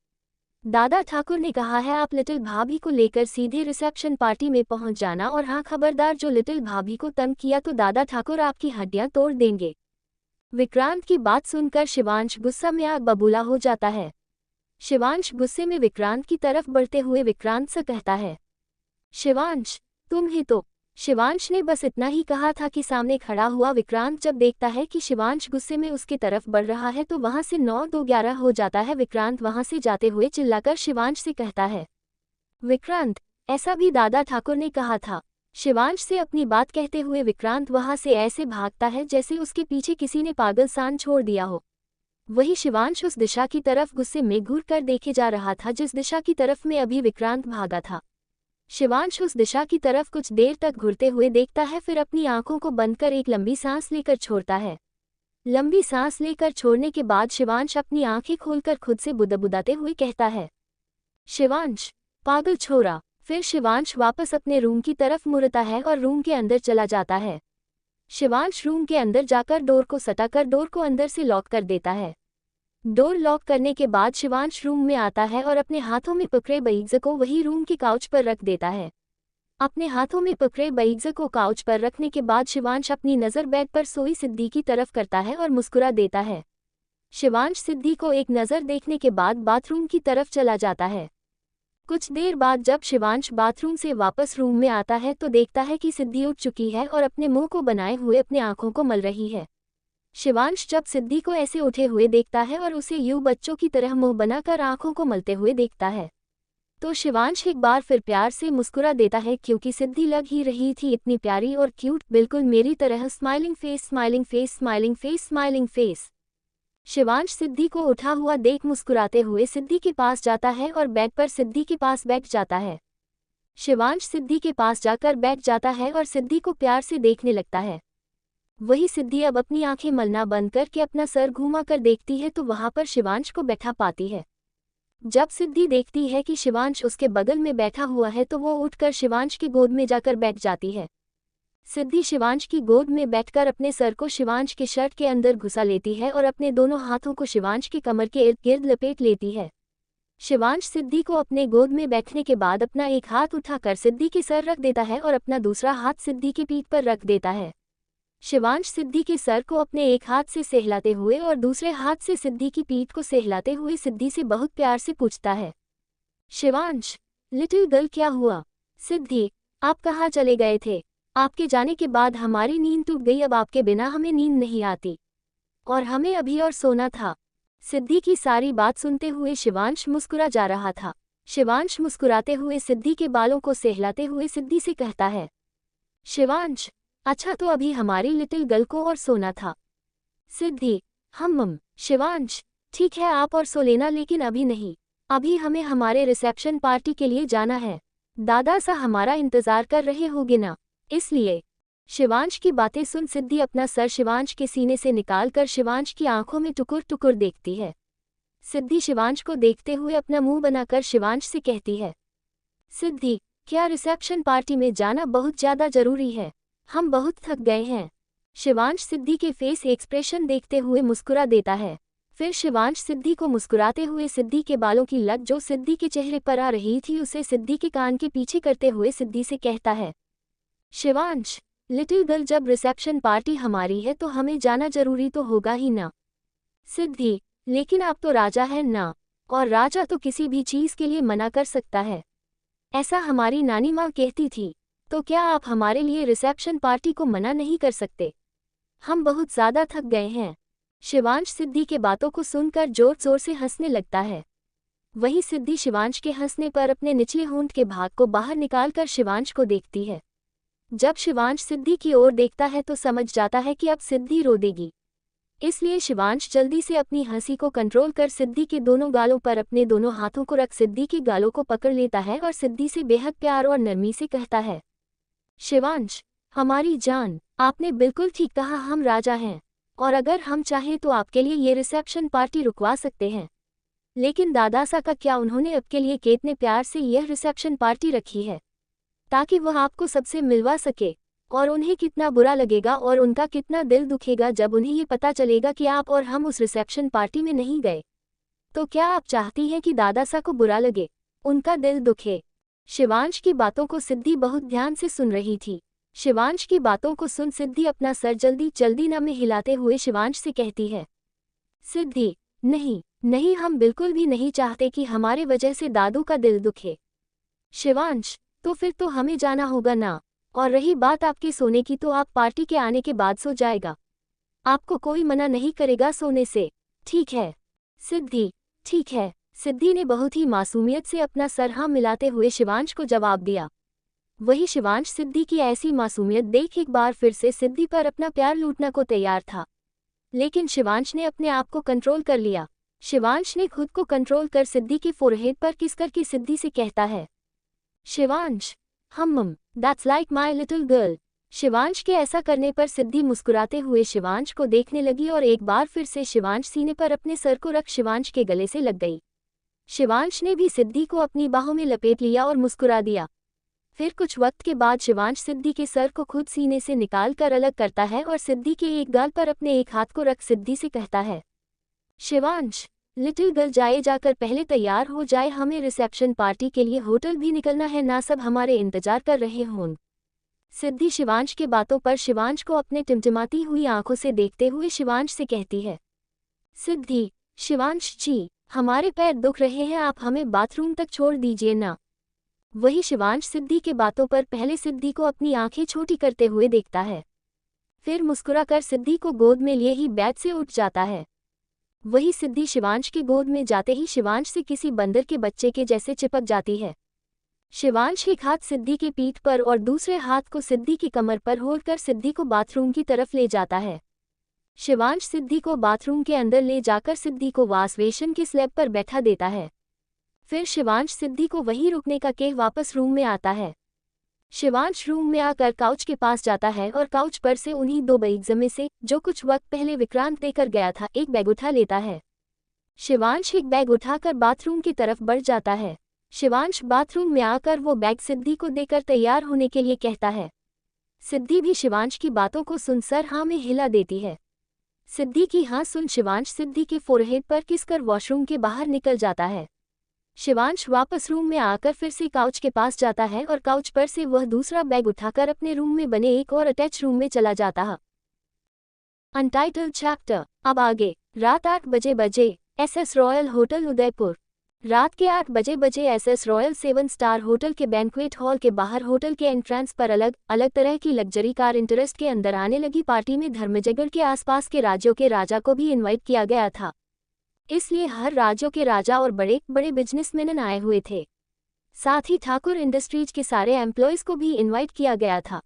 दादा ठाकुर ने कहा है आप लिटिल भाभी को लेकर सीधे रिसेप्शन पार्टी में पहुंच जाना, और हाँ खबरदार जो लिटिल भाभी को तंग किया तो दादा ठाकुर आपकी हड्डियां तोड़ देंगे। विक्रांत की बात सुनकर शिवांश गुस्सा में आग बबूला हो जाता है। शिवांश गुस्से में विक्रांत की तरफ बढ़ते हुए विक्रांत से कहता है, शिवांश, तुम ही तो। शिवांश ने बस इतना ही कहा था कि सामने खड़ा हुआ विक्रांत जब देखता है कि शिवांश गुस्से में उसकी तरफ बढ़ रहा है तो वहां से 9-2-11 हो जाता है। विक्रांत वहां से जाते हुए चिल्लाकर शिवांश से कहता है, विक्रांत, ऐसा भी दादा ठाकुर ने कहा था। शिवांश से अपनी बात कहते हुए विक्रांत वहां से ऐसे भागता है जैसे उसके पीछे किसी ने पागल सान छोड़ दिया हो। वही शिवांश उस दिशा की तरफ गुस्से में घूर कर देखे जा रहा था जिस दिशा की तरफ में अभी विक्रांत भागा था। शिवांश उस दिशा की तरफ कुछ देर तक घूरते हुए देखता है, फिर अपनी आंखों को बंद कर एक लंबी सांस लेकर छोड़ता है। लंबी सांस लेकर छोड़ने के बाद शिवांश अपनी आंखें खोलकर खुद से बुदबुदाते हुए कहता है, शिवांश, पागल छोरा। फिर शिवांश वापस अपने रूम की तरफ मुड़ता है और रूम के अंदर चला जाता है। शिवांश रूम के अंदर जाकर डोर को सटाकर डोर को अंदर से लॉक कर देता है। डोर लॉक करने के बाद शिवांश रूम में आता है और अपने हाथों में पकड़े बैग्स को वही रूम के काउच पर रख देता है। अपने हाथों में पकड़े बैग्स को काउच पर रखने के बाद शिवांश अपनी नज़र बेड पर सोई सिद्धि की तरफ करता है और मुस्कुरा देता है। शिवांश सिद्धि को एक नज़र देखने के बाद बाथरूम की तरफ चला जाता है। कुछ देर बाद जब शिवांश बाथरूम से वापस रूम में आता है तो देखता है कि सिद्धि उठ चुकी है और अपने मुंह को बनाए हुए अपनी आंखों को मल रही है। शिवांश जब सिद्धि को ऐसे उठे हुए देखता है और उसे यूं बच्चों की तरह मुंह बनाकर आंखों को मलते हुए देखता है तो शिवांश एक बार फिर प्यार से मुस्कुरा देता है, क्योंकि सिद्धि लग ही रही थी इतनी प्यारी और क्यूट, बिल्कुल मेरी तरह smiling face smiling face smiling face smiling face. Shivansh Siddhi को उठा हुआ देख मुस्कुराते हुए सिद्धि के पास जाता है और बेड पर सिद्धि के पास बैठ जाता है। शिवांश सिद्धि के पास जाकर बैठ जाता है और सिद्धि को प्यार से देखने लगता है। वही सिद्धि अब अपनी आंखें मलना बंद करके अपना सर घुमा कर देखती है तो वहां पर शिवांश को बैठा पाती है। जब सिद्धि देखती है कि शिवांश उसके बगल में बैठा हुआ है तो वो उठकर शिवांश की गोद में जाकर बैठ जाती है। सिद्धि शिवांश की गोद में बैठकर अपने सर को शिवांश के शर्ट के अंदर घुसा लेती है और अपने दोनों हाथों को शिवांश की कमर के इर्द गिर्द लपेट लेती है। शिवांश सिद्धि को अपने गोद में बैठने के बाद अपना एक हाथ उठाकर सिद्धि के सर रख देता है और अपना दूसरा हाथ सिद्धि की पीठ पर रख देता है। शिवांश सिद्धि के सर को अपने एक हाथ से सहलाते हुए और दूसरे हाथ से सिद्धि की पीठ को सहलाते हुए सिद्धि से बहुत प्यार से पूछता है, शिवांश, लिटिल गर्ल क्या हुआ? सिद्धि, आप कहाँ चले गए थे? आपके जाने के बाद हमारी नींद टूट गई, अब आपके बिना हमें नींद नहीं आती और हमें अभी और सोना था। सिद्धि की सारी बात सुनते हुए शिवांश मुस्कुरा जा रहा था। शिवांश मुस्कुराते हुए सिद्धि के बालों को सहलाते हुए सिद्धि से कहता है, शिवांश, अच्छा तो अभी हमारी लिटिल गर्ल को और सोना था। सिद्धि, शिवांश, ठीक है आप और सो लेना लेकिन अभी नहीं। अभी हमें हमारे रिसेप्शन पार्टी के लिए जाना है। दादा सा हमारा इंतजार कर रहे होगे ना, इसलिए। शिवांश की बातें सुन सिद्धि अपना सर शिवांश के सीने से निकालकर शिवांश की आंखों में टुकुर टुकुर देखती है। सिद्धि शिवांश को देखते हुए अपना मुंह बनाकर शिवांश से कहती है, सिद्धि, क्या रिसेप्शन पार्टी में जाना बहुत ज्यादा जरूरी है? हम बहुत थक गए हैं। शिवांश सिद्धि के फेस एक्सप्रेशन देखते हुए मुस्कुरा देता है। फिर शिवांश सिद्धि को मुस्कुराते हुए सिद्धि के बालों की लट जो सिद्धि के चेहरे पर आ रही थी उसे सिद्धि के कान के पीछे करते हुए सिद्धि से कहता है, शिवांश, लिटिल गर्ल, जब रिसेप्शन पार्टी हमारी है तो हमें जाना जरूरी तो होगा ही ना। सिद्धि, लेकिन आप तो राजा हैं ना, और राजा तो किसी भी चीज के लिए मना कर सकता है। ऐसा हमारी नानी माँ कहती थी। तो क्या आप हमारे लिए रिसेप्शन पार्टी को मना नहीं कर सकते? हम बहुत ज्यादा थक गए हैं। शिवांश सिद्धि के बातों को सुनकर जोर जोर से हंसने लगता है। वहीं सिद्धि शिवांश के हंसने पर अपने निचले होंठ के भाग को बाहर निकालकर शिवांश को देखती है। जब शिवांश सिद्धि की ओर देखता है तो समझ जाता है कि अब सिद्धि रो देगी। इसलिए शिवांश जल्दी से अपनी हंसी को कंट्रोल कर सिद्धि के दोनों गालों पर अपने दोनों हाथों को रख सिद्धि के गालों को पकड़ लेता है और सिद्धि से बेहद प्यार और नरमी से कहता है, शिवांश, हमारी जान, आपने बिल्कुल ठीक कहा, हम राजा हैं और अगर हम चाहें तो आपके लिए ये रिसेप्शन पार्टी रुकवा सकते हैं। लेकिन दादासा का क्या, उन्होंने आपके लिए कितने प्यार से यह रिसेप्शन पार्टी रखी है ताकि वह आपको सबसे मिलवा सके, और उन्हें कितना बुरा लगेगा और उनका कितना दिल दुखेगा जब उन्हें ये पता चलेगा कि आप और हम उस रिसेप्शन पार्टी में नहीं गए। तो क्या आप चाहती हैं कि दादासा को बुरा लगे, उनका दिल दुखे? शिवांश की बातों को सिद्धि बहुत ध्यान से सुन रही थी। शिवांश की बातों को सुन सिद्धि अपना सर जल्दी जल्दी न में हिलाते हुए शिवांश से कहती है, सिद्धि, नहीं नहीं, हम बिल्कुल भी नहीं चाहते कि हमारे वजह से दादू का दिल दुखे। शिवांश, तो फिर तो हमें जाना होगा ना, और रही बात आपके सोने की तो आप पार्टी के आने के बाद सो जाएगा, आपको कोई मना नहीं करेगा सोने से, ठीक है? सिद्धि, ठीक है। सिद्धि ने बहुत ही मासूमियत से अपना सर हाँ मिलाते हुए शिवांश को जवाब दिया। वही शिवांश सिद्धि की ऐसी मासूमियत देख एक बार फिर से सिद्धि पर अपना प्यार लूटने को तैयार था, लेकिन शिवांश ने अपने आप को कंट्रोल कर लिया। शिवांश ने खुद को कंट्रोल कर सिद्धि के फोरहेड पर किस करके सिद्धि से कहता है, शिवांश, मम, that's like my little girl. Shivansh के ऐसा करने पर सिद्धि मुस्कुराते हुए शिवांश को देखने लगी और एक बार फिर से शिवांश सीने पर अपने सर को रख शिवांश के गले से लग गई। शिवांश ने भी सिद्धि को अपनी बाहों में लपेट लिया और मुस्कुरा दिया। फिर कुछ वक्त के बाद शिवांश सिद्धि के सर को खुद सीने से निकाल कर अलग करता है और सिद्धि के एक गाल पर अपने एक हाथ को रख सिद्धि से कहता है, शिवांश, लिटिल गर्ल, जाए जाकर पहले तैयार हो जाए, हमें रिसेप्शन पार्टी के लिए होटल भी निकलना है ना, सब हमारे इंतजार कर रहे हों। सिद्धि शिवांश के बातों पर शिवांश को अपने टिमटिमाती हुई आंखों से देखते हुए शिवांश से कहती है, सिद्धि, शिवांश जी, हमारे पैर दुख रहे हैं, आप हमें बाथरूम तक छोड़ दीजिए ना। वही शिवांश सिद्धि के बातों पर पहले सिद्धि को अपनी आंखें छोटी करते हुए देखता है, फिर मुस्कुराकर सिद्धि को गोद में लिए ही बेड से उठ जाता है। वही सिद्धि शिवांश के गोद में जाते ही शिवांश से किसी बंदर के बच्चे के जैसे चिपक जाती है। शिवांश एक हाथ सिद्धि के पीठ पर और दूसरे हाथ को सिद्धि की कमर पर होकर सिद्धि को बाथरूम की तरफ ले जाता है। शिवांश सिद्धि को बाथरूम के अंदर ले जाकर सिद्धि को वॉश बेसिन के स्लैब पर बैठा देता है। फिर शिवांश सिद्धि को वहीं रुकने का कह वापस रूम में आता है। शिवांश रूम में आकर काउच के पास जाता है और काउच पर से उन्हीं दो बैग्स में से जो कुछ वक्त पहले विक्रांत देकर गया था एक बैग उठा लेता है। शिवांश एक बैग उठाकर बाथरूम की तरफ बढ़ जाता है। शिवांश बाथरूम में आकर वो बैग सिद्धि को देकर तैयार होने के लिए कहता है। सिद्धि भी शिवांश की बातों को सुन सर हाँ में हिला देती है। सिद्धि की हाँ सुन शिवांश सिद्धि के फोरहेड पर किसकर वॉशरूम के बाहर निकल जाता है। शिवांश वापस रूम में आकर फिर से काउच के पास जाता है और काउच पर से वह दूसरा बैग उठाकर अपने रूम में बने एक और अटैच रूम में चला जाता है। Untitled chapter. अब आगे। रात 8 बजे एसएस रॉयल होटल उदयपुर। रात के 8 बजे एसएस रॉयल 7 स्टार होटल के बैंक्वेट हॉल के बाहर होटल के एंट्रेंस पर अलग अलग तरह की लग्जरी कार इंटरेस्ट के अंदर आने लगी पार्टी में धर्मजयगढ़ के आसपास के राज्यों के राजा को भी इनवाइट किया गया था। इसलिए हर राज्यों के राजा और बड़े बड़े बिजनेसमैन आए हुए थे। साथ ही ठाकुर इंडस्ट्रीज के सारे एम्प्लॉयज़ को भी इनवाइट किया गया था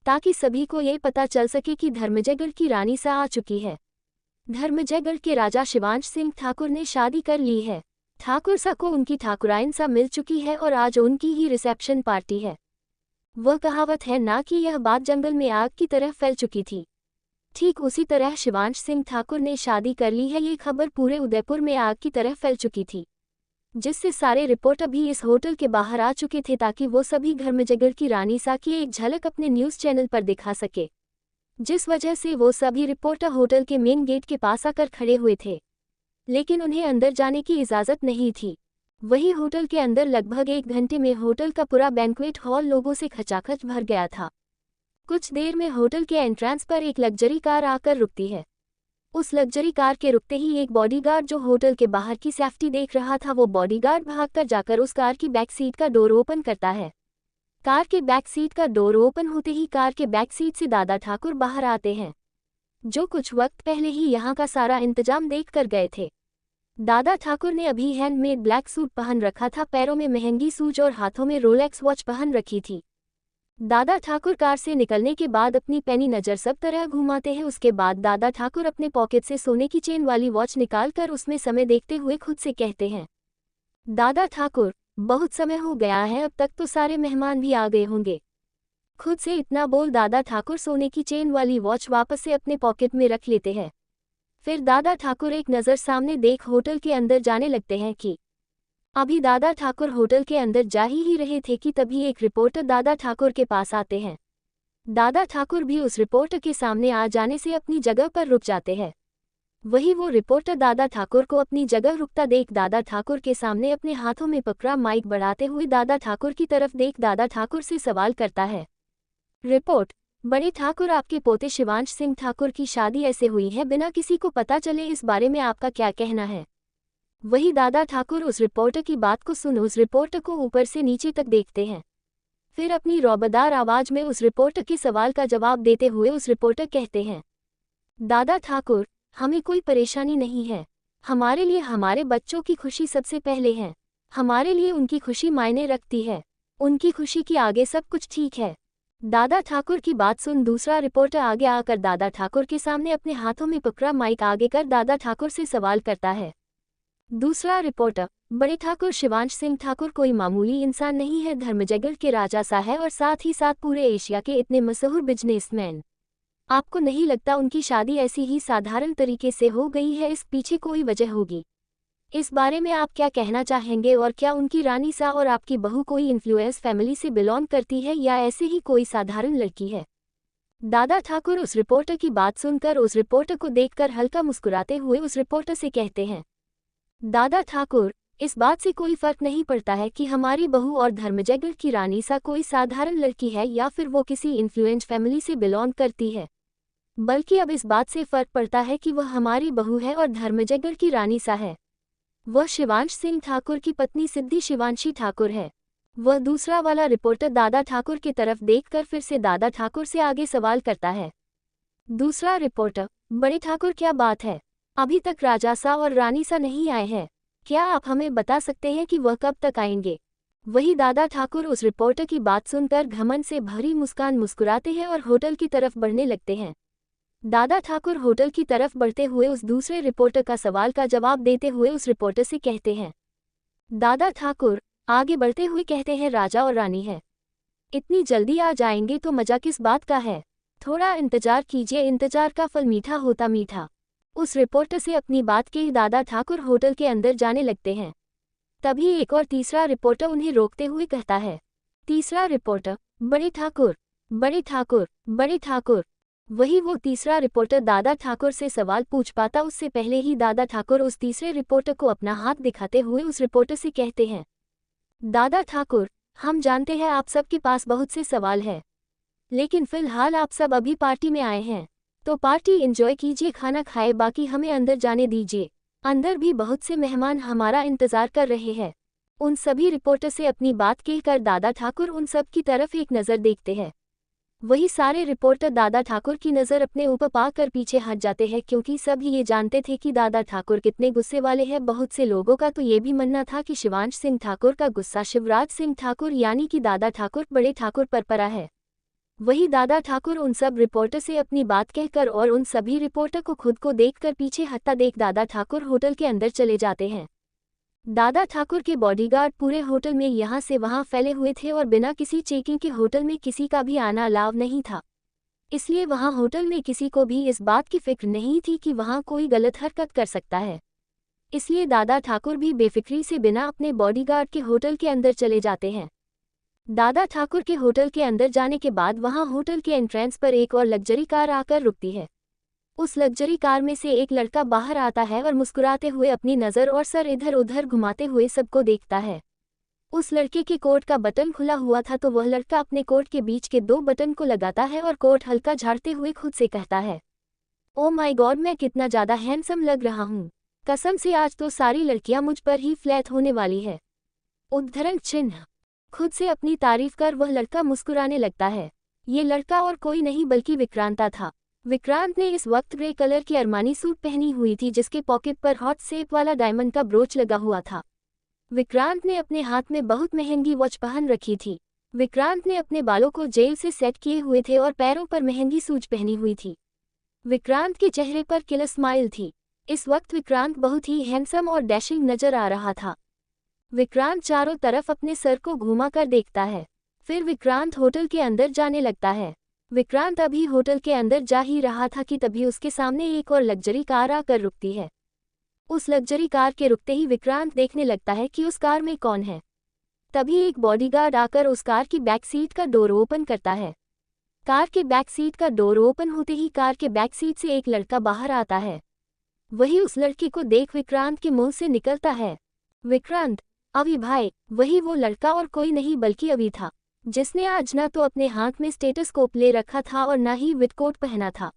ताकि सभी को ये पता चल सके कि धर्मजयगढ़ की रानी सा आ चुकी है। धर्मजयगढ़ के राजा शिवांश सिंह ठाकुर ने शादी कर ली है। ठाकुर सा को उनकी ठाकुराइन सा मिल चुकी है और आज उनकी ही रिसेप्शन पार्टी है। वह कहावत है ना कि यह बात जंगल में आग की तरह फैल चुकी थी। ठीक उसी तरह शिवांश सिंह ठाकुर ने शादी कर ली है, ये खबर पूरे उदयपुर में आग की तरह फैल चुकी थी, जिससे सारे रिपोर्टर भी इस होटल के बाहर आ चुके थे ताकि वो सभी धर्मजगर की रानी सा की एक झलक अपने न्यूज़ चैनल पर दिखा सके, जिस वजह से वो सभी रिपोर्टर होटल के मेन गेट के पास आकर खड़े हुए थे, लेकिन उन्हें अंदर जाने की इजाज़त नहीं थी। वही होटल के अंदर लगभग 1 घंटे में होटल का पूरा बैंक्वेट हॉल लोगों से खचाखच भर गया था। कुछ देर में होटल के एंट्रेंस पर एक लग्जरी कार आकर रुकती है। उस लग्जरी कार के रुकते ही एक बॉडीगार्ड जो होटल के बाहर की सेफ्टी देख रहा था, वो बॉडीगार्ड भागकर जाकर उस कार की बैक सीट का डोर ओपन करता है। कार के बैक सीट का डोर ओपन होते ही कार के बैक सीट से दादा ठाकुर बाहर आते हैं, जो कुछ वक्त पहले ही यहाँ का सारा इंतजाम देख कर गए थे। दादा ठाकुर ने अभी हैंडमेड ब्लैक सूट पहन रखा था, पैरों में महंगी सूज और हाथों में रोलेक्स वॉच पहन रखी थी। दादा ठाकुर कार से निकलने के बाद अपनी पैनी नज़र सब तरह घुमाते हैं। उसके बाद दादा ठाकुर अपने पॉकेट से सोने की चेन वाली वॉच निकालकर उसमें समय देखते हुए खुद से कहते हैं, दादा ठाकुर, बहुत समय हो गया है, अब तक तो सारे मेहमान भी आ गए होंगे। खुद से इतना बोल दादा ठाकुर सोने की चेन वाली वॉच वापस से अपने पॉकेट में रख लेते हैं। फिर दादा ठाकुर एक नज़र सामने देख होटल के अंदर जाने लगते हैं कि अभी दादा ठाकुर होटल के अंदर जा ही रहे थे कि तभी एक रिपोर्टर दादा ठाकुर के पास आते हैं। दादा ठाकुर भी उस रिपोर्टर के सामने आ जाने से अपनी जगह पर रुक जाते हैं। वही वो रिपोर्टर दादा ठाकुर को अपनी जगह रुकता देख दादा ठाकुर के सामने अपने हाथों में पकड़ा माइक बढ़ाते हुए दादा ठाकुर की तरफ देख दादा ठाकुर से सवाल करता है, रिपोर्ट, बड़े ठाकुर, आपके पोते शिवांश सिंह ठाकुर की शादी ऐसे हुई है बिना किसी को पता चले, इस बारे में आपका क्या कहना है? वही दादा ठाकुर उस रिपोर्टर की बात को सुन उस रिपोर्टर को ऊपर से नीचे तक देखते हैं। फिर अपनी रौबदार आवाज में उस रिपोर्टर के सवाल का जवाब देते हुए उस रिपोर्टर कहते हैं, दादा ठाकुर, हमें कोई परेशानी नहीं है। हमारे लिए हमारे बच्चों की खुशी सबसे पहले है। हमारे लिए उनकी खुशी मायने रखती है। उनकी खुशी के आगे सब कुछ ठीक है। दादा ठाकुर की बात सुन दूसरा रिपोर्टर आगे आकर दादा ठाकुर के सामने अपने हाथों में पकड़ा माइक आगे कर दादा ठाकुर से सवाल करता है। दूसरा रिपोर्टर, बड़े ठाकुर, शिवांश सिंह ठाकुर कोई मामूली इंसान नहीं है, धर्मजगर के राजा सा है और साथ ही साथ पूरे एशिया के इतने मशहूर बिजनेसमैन। आपको नहीं लगता उनकी शादी ऐसी ही साधारण तरीके से हो गई है? इस पीछे कोई वजह होगी। इस बारे में आप क्या कहना चाहेंगे? और क्या उनकी रानी सा और आपकी बहू कोई इन्फ्लुएंस फैमिली से बिलोंग करती है या ऐसे ही कोई साधारण लड़की है? दादा ठाकुर उस रिपोर्टर की बात सुनकर उस रिपोर्टर को देखकर हल्का मुस्कुराते हुए उस रिपोर्टर से कहते हैं, दादा ठाकुर, इस बात से कोई फर्क नहीं पड़ता है कि हमारी बहू और धर्मजगर की रानी सा कोई साधारण लड़की है या फिर वो किसी इन्फ्लुएंस फैमिली से बिलोंग करती है, बल्कि अब इस बात से फर्क पड़ता है कि वह हमारी बहू है और धर्मजगर की रानी सा है। वह शिवांश सिंह ठाकुर की पत्नी सिद्धि शिवांशी ठाकुर है। वह दूसरा वाला रिपोर्टर दादा ठाकुर की तरफ देखकर फिर से दादा ठाकुर से आगे सवाल करता है। दूसरा रिपोर्टर, बड़े ठाकुर, क्या बात है? अभी तक राजा सा और रानी सा नहीं आए हैं। क्या आप हमें बता सकते हैं कि वह कब तक आएंगे? वही दादा ठाकुर उस रिपोर्टर की बात सुनकर घमंड से भरी मुस्कान मुस्कुराते हैं और होटल की तरफ बढ़ने लगते हैं। दादा ठाकुर होटल की तरफ बढ़ते हुए उस दूसरे रिपोर्टर का सवाल का जवाब देते हुए उस रिपोर्टर से कहते हैं, दादा ठाकुर आगे बढ़ते हुए कहते हैं, राजा और रानी है, इतनी जल्दी आ जाएंगे तो मजा किस बात का है? थोड़ा इंतजार कीजिए, इंतजार का फल मीठा होता मीठा। उस रिपोर्टर से अपनी बात के दादा ठाकुर होटल के अंदर जाने लगते हैं। तभी एक और तीसरा रिपोर्टर उन्हें रोकते हुए कहता है। तीसरा रिपोर्टर, बड़े ठाकुर, बड़े ठाकुर, बड़े ठाकुर। वही वो तीसरा रिपोर्टर दादा ठाकुर से सवाल पूछ पाता उससे पहले ही दादा ठाकुर उस तीसरे रिपोर्टर को अपना हाथ दिखाते हुए उस रिपोर्टर से कहते हैं, दादा ठाकुर, हम जानते हैं आप सबके पास बहुत से सवाल है, लेकिन फिलहाल आप सब अभी पार्टी में आए हैं, तो पार्टी एंजॉय कीजिए, खाना खाए, बाकी हमें अंदर जाने दीजिए। अंदर भी बहुत से मेहमान हमारा इंतजार कर रहे हैं। उन सभी रिपोर्टर से अपनी बात कहकर दादा ठाकुर उन सब की तरफ एक नज़र देखते हैं। वही सारे रिपोर्टर दादा ठाकुर की नज़र अपने ऊपर पाकर पीछे हट जाते हैं, क्योंकि सब ये जानते थे कि दादा ठाकुर कितने गुस्से वाले हैं। बहुत से लोगों का तो ये भी मानना था कि शिवांश सिंह ठाकुर का गुस्सा शिवराज सिंह ठाकुर यानी कि दादा ठाकुर बड़े ठाकुर पर पड़ा है। वही दादा ठाकुर उन सब रिपोर्टर से अपनी बात कहकर और उन सभी रिपोर्टर को खुद को देखकर पीछे हटता देख दादा ठाकुर होटल के अंदर चले जाते हैं। दादा ठाकुर के बॉडीगार्ड पूरे होटल में यहाँ से वहाँ फैले हुए थे और बिना किसी चेकिंग के होटल में किसी का भी आना अलाव नहीं था। इसलिए वहाँ होटल में किसी को भी इस बात की फिक्र नहीं थी कि वहाँ कोई गलत हरकत कर सकता है। इसलिए दादा ठाकुर भी बेफिक्री से बिना अपने बॉडीगार्ड के होटल के अंदर चले जाते हैं। दादा ठाकुर के होटल के अंदर जाने के बाद वहाँ होटल के एंट्रेंस पर एक और लग्जरी कार आकर रुकती है। उस लग्जरी कार में से एक लड़का बाहर आता है और मुस्कुराते हुए अपनी नज़र और सर इधर उधर घुमाते हुए सबको देखता है। उस लड़के के कोट का बटन खुला हुआ था तो वह लड़का अपने कोट के बीच के 2 बटन को लगाता है और कोट हल्का झाड़ते हुए खुद से कहता है, ओ माय गॉड, मैं कितना ज़्यादा हैंडसम लग रहा हूँ। कसम से आज तो सारी लड़कियां मुझ पर ही फ्लैट होने वाली है। उद्धरण चिन्ह। खुद से अपनी तारीफ कर वह लड़का मुस्कुराने लगता है। ये लड़का और कोई नहीं बल्कि विक्रांता था। विक्रांत ने इस वक्त ग्रे कलर की अरमानी सूट पहनी हुई थी जिसके पॉकेट पर हॉट शेप वाला डायमंड का ब्रोच लगा हुआ था। विक्रांत ने अपने हाथ में बहुत महंगी वॉच पहन रखी थी। विक्रांत ने अपने बालों को जेल से सेट किए हुए थे और पैरों पर महंगी सूज पहनी हुई थी। विक्रांत के चेहरे पर किलर स्माइल थी। इस वक्त विक्रांत बहुत ही हैंडसम और डैशिंग नजर आ रहा था। विक्रांत चारों तरफ अपने सर को घुमा कर देखता है। फिर विक्रांत होटल के अंदर जाने लगता है। विक्रांत अभी होटल के अंदर जा ही रहा था कि तभी उसके सामने एक और लग्जरी कार आकर रुकती है। उस लग्जरी कार के रुकते ही विक्रांत देखने लगता है कि उस कार में कौन है। तभी एक बॉडीगार्ड आकर उस कार की बैक सीट का डोर ओपन करता है। कार के बैक सीट का डोर ओपन होते ही कार के बैक सीट से एक लड़का बाहर आता है। वही उस लड़के को देख विक्रांत के मुंह से निकलता है, विक्रांत, अभी भाई। वही वो लड़का और कोई नहीं बल्कि अभी था, जिसने आज ना तो अपने हाथ में स्टेटस्कोप ले रखा था और ना ही विटकोट पहना था।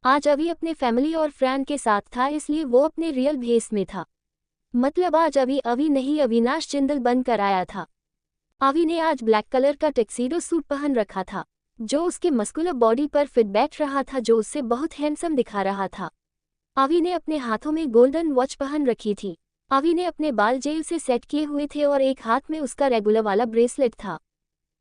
आज अभी अपने फैमिली और फ्रेंड के साथ था, इसलिए वो अपने रियल भेस में था। मतलब आज अभी नहीं अविनाश जिंदल बनकर आया था। अभी ने आज ब्लैक कलर का टैक्सीडो सूट पहन रखा था जो उसके मस्कुलर बॉडी पर फिट बैठ रहा था, जो उससे बहुत हैंडसम दिखा रहा था। अभी ने अपने हाथों में गोल्डन वॉच पहन रखी थी। अभी ने अपने बाल जेल से सेट किए हुए थे और एक हाथ में उसका रेगुलर वाला ब्रेसलेट था,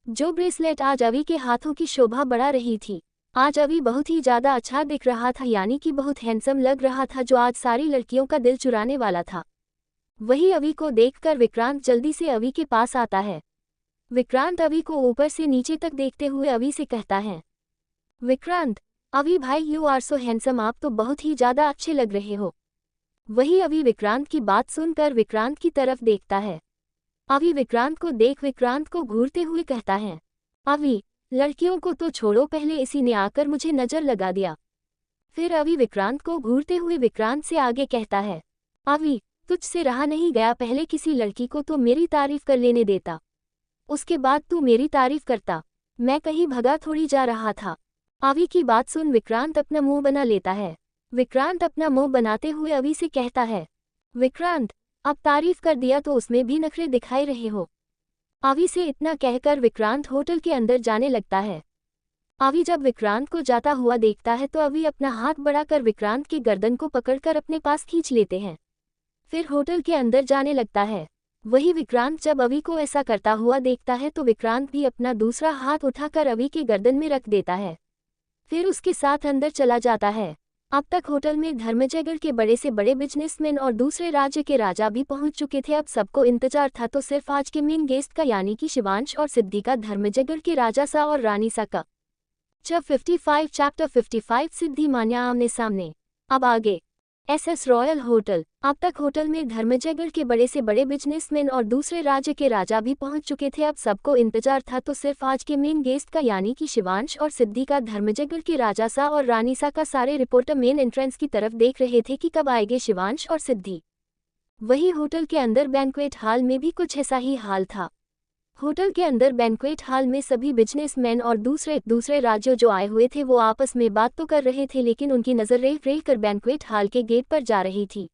जो ब्रेसलेट आज अभी के हाथों की शोभा बढ़ा रही थी। आज अभी बहुत ही ज़्यादा अच्छा दिख रहा था, यानी कि बहुत हैंडसम लग रहा था, जो आज सारी लड़कियों का दिल चुराने वाला था। वही अभी को देखकर विक्रांत जल्दी से अभी के पास आता है। विक्रांत अभी को ऊपर से नीचे तक देखते हुए अभी से कहता है, विक्रांत, अभी भाई, यू आर सो हैंडसम, आप तो बहुत ही ज़्यादा अच्छे लग रहे हो। वही अभी विक्रांत की बात सुनकर विक्रांत की तरफ देखता है। अभी विक्रांत को देख विक्रांत को घूरते हुए कहता है, अभी, लड़कियों को तो छोड़ो, पहले इसी ने आकर मुझे नज़र लगा दिया। फिर अभी विक्रांत को घूरते हुए विक्रांत से आगे कहता है, अभी, तुझसे रहा नहीं गया, पहले किसी लड़की को तो मेरी तारीफ कर लेने देता, उसके बाद तू मेरी तारीफ करता। मैं कहीं भगा थोड़ी जा रहा था। अभी की बात सुन विक्रांत अपना मुंह बना लेता है। विक्रांत अपना मुंह बनाते हुए अभी से कहता है, विक्रांत, अब तारीफ कर दिया तो उसमें भी नखरे दिखाई रहे हो। अभी से इतना कहकर विक्रांत होटल के अंदर जाने लगता है। अभी जब विक्रांत को जाता हुआ देखता है तो अभी अपना हाथ बढ़ाकर विक्रांत की गर्दन को पकड़कर अपने पास खींच लेते हैं। फिर होटल के अंदर जाने लगता है। वही विक्रांत जब अभी को ऐसा करता हुआ देखता है तो विक्रांत भी अपना दूसरा हाथ उठाकर अभी के गर्दन में रख देता है। फिर उसके साथ अंदर चला जाता है। अब तक होटल में धर्मजयगढ़ के बड़े से बड़े बिजनेसमैन और दूसरे राज्य के राजा भी पहुंच चुके थे। अब सबको इंतजार था तो सिर्फ आज के मेन गेस्ट का, यानी कि शिवांश और सिद्धि का, धर्मजयगढ़ के राजा सा और रानी सा का। चैप्टर 55 सिद्धि मान्या आमने सामने। अब आगे एसएस रॉयल होटल। अब तक होटल में धर्मजयगढ़ के बड़े से बड़े बिजनेसमैन और दूसरे राज्य के राजा भी पहुंच चुके थे। अब सबको इंतजार था तो सिर्फ आज के मेन गेस्ट का, यानी कि शिवांश और सिद्धि का, धर्मजयगढ़ के राजा सा और रानी सा का। सारे रिपोर्टर मेन एंट्रेंस की तरफ देख रहे थे कि कब आएंगे शिवांश और सिद्धि। वही होटल के अंदर बैंक्वेट हॉल में भी कुछ ऐसा ही हाल था। होटल के अंदर बैंक्वेट हॉल में सभी बिजनेसमैन और दूसरे राज्यों जो आए हुए थे वो आपस में बात तो कर रहे थे, लेकिन उनकी नज़र रह कर बैंक्वेट हॉल के गेट पर जा रही थी।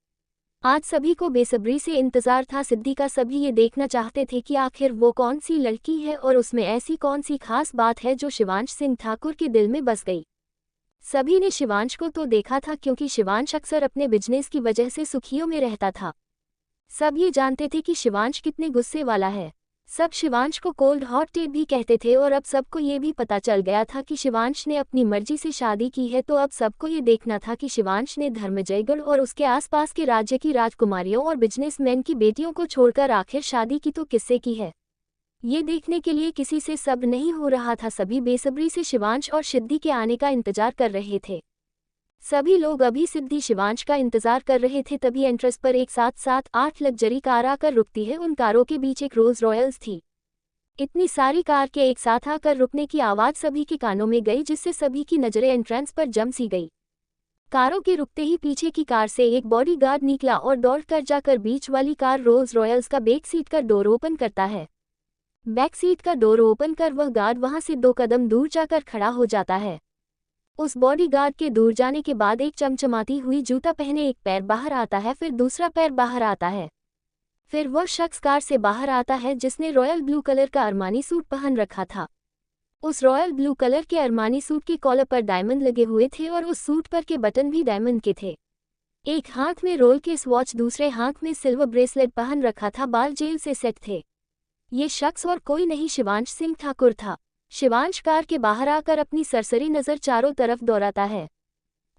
आज सभी को बेसब्री से इंतजार था सिद्धि का। सभी ये देखना चाहते थे कि आखिर वो कौन सी लड़की है और उसमें ऐसी कौन सी खास बात है जो शिवांश सिंह ठाकुर के दिल में बस गई। सभी ने शिवांश को तो देखा था क्योंकि शिवांश अक्सर अपने बिजनेस की वजह से सुर्खियों में रहता था। सब ये जानते थे कि शिवांश कितने गुस्से वाला है। सब शिवांश को कोल्ड हॉट टेट भी कहते थे और अब सबको ये भी पता चल गया था कि शिवांश ने अपनी मर्जी से शादी की है। तो अब सबको ये देखना था कि शिवांश ने धर्मजयगढ़ और उसके आसपास के राज्य की राजकुमारियों और बिजनेसमैन की बेटियों को छोड़कर आखिर शादी की तो किससे की है, ये देखने के लिए किसी से सब नहीं हो रहा था। सभी बेसब्री से शिवांश और सिद्धि के आने का इंतजार कर रहे थे। सभी लोग अभी सिद्धि शिवांश का इंतजार कर रहे थे। तभी एंट्रेंस पर एक साथ 7-8 लग्जरी कार आकर रुकती है। उन कारों के बीच एक रोल्स रॉयल्स थी। इतनी सारी कार के एक साथ आकर रुकने की आवाज सभी के कानों में गई, जिससे सभी की नजरें एंट्रेंस पर जम सी गई। कारों के रुकते ही पीछे की कार से एक बॉडीगार्ड निकला और दौड़कर जाकर बीच वाली कार रोल्स रॉयल्स का बैक सीट का डोर ओपन करता है। बैक सीट का डोर ओपन कर वह गार्ड वहां से 2 कदम दूर जाकर खड़ा हो जाता है। उस बॉडीगार्ड के दूर जाने के बाद एक चमचमाती हुई जूता पहने एक पैर बाहर आता है, फिर दूसरा पैर बाहर आता है। फिर वह शख्स कार से बाहर आता है जिसने रॉयल ब्लू कलर का अरमानी सूट पहन रखा था। उस रॉयल ब्लू कलर के अरमानी सूट के कॉलर पर डायमंड लगे हुए थे और उस सूट पर के बटन भी डायमंड के थे। एक हाथ में रोल केस वॉच, दूसरे हाथ में सिल्वर ब्रेसलेट पहन रखा था। बाल जेल से सेट थे। ये शख्स और कोई नहीं शिवांश सिंह ठाकुर था। शिवांश कार के बाहर आकर अपनी सरसरी नज़र चारों तरफ दौड़ाता है।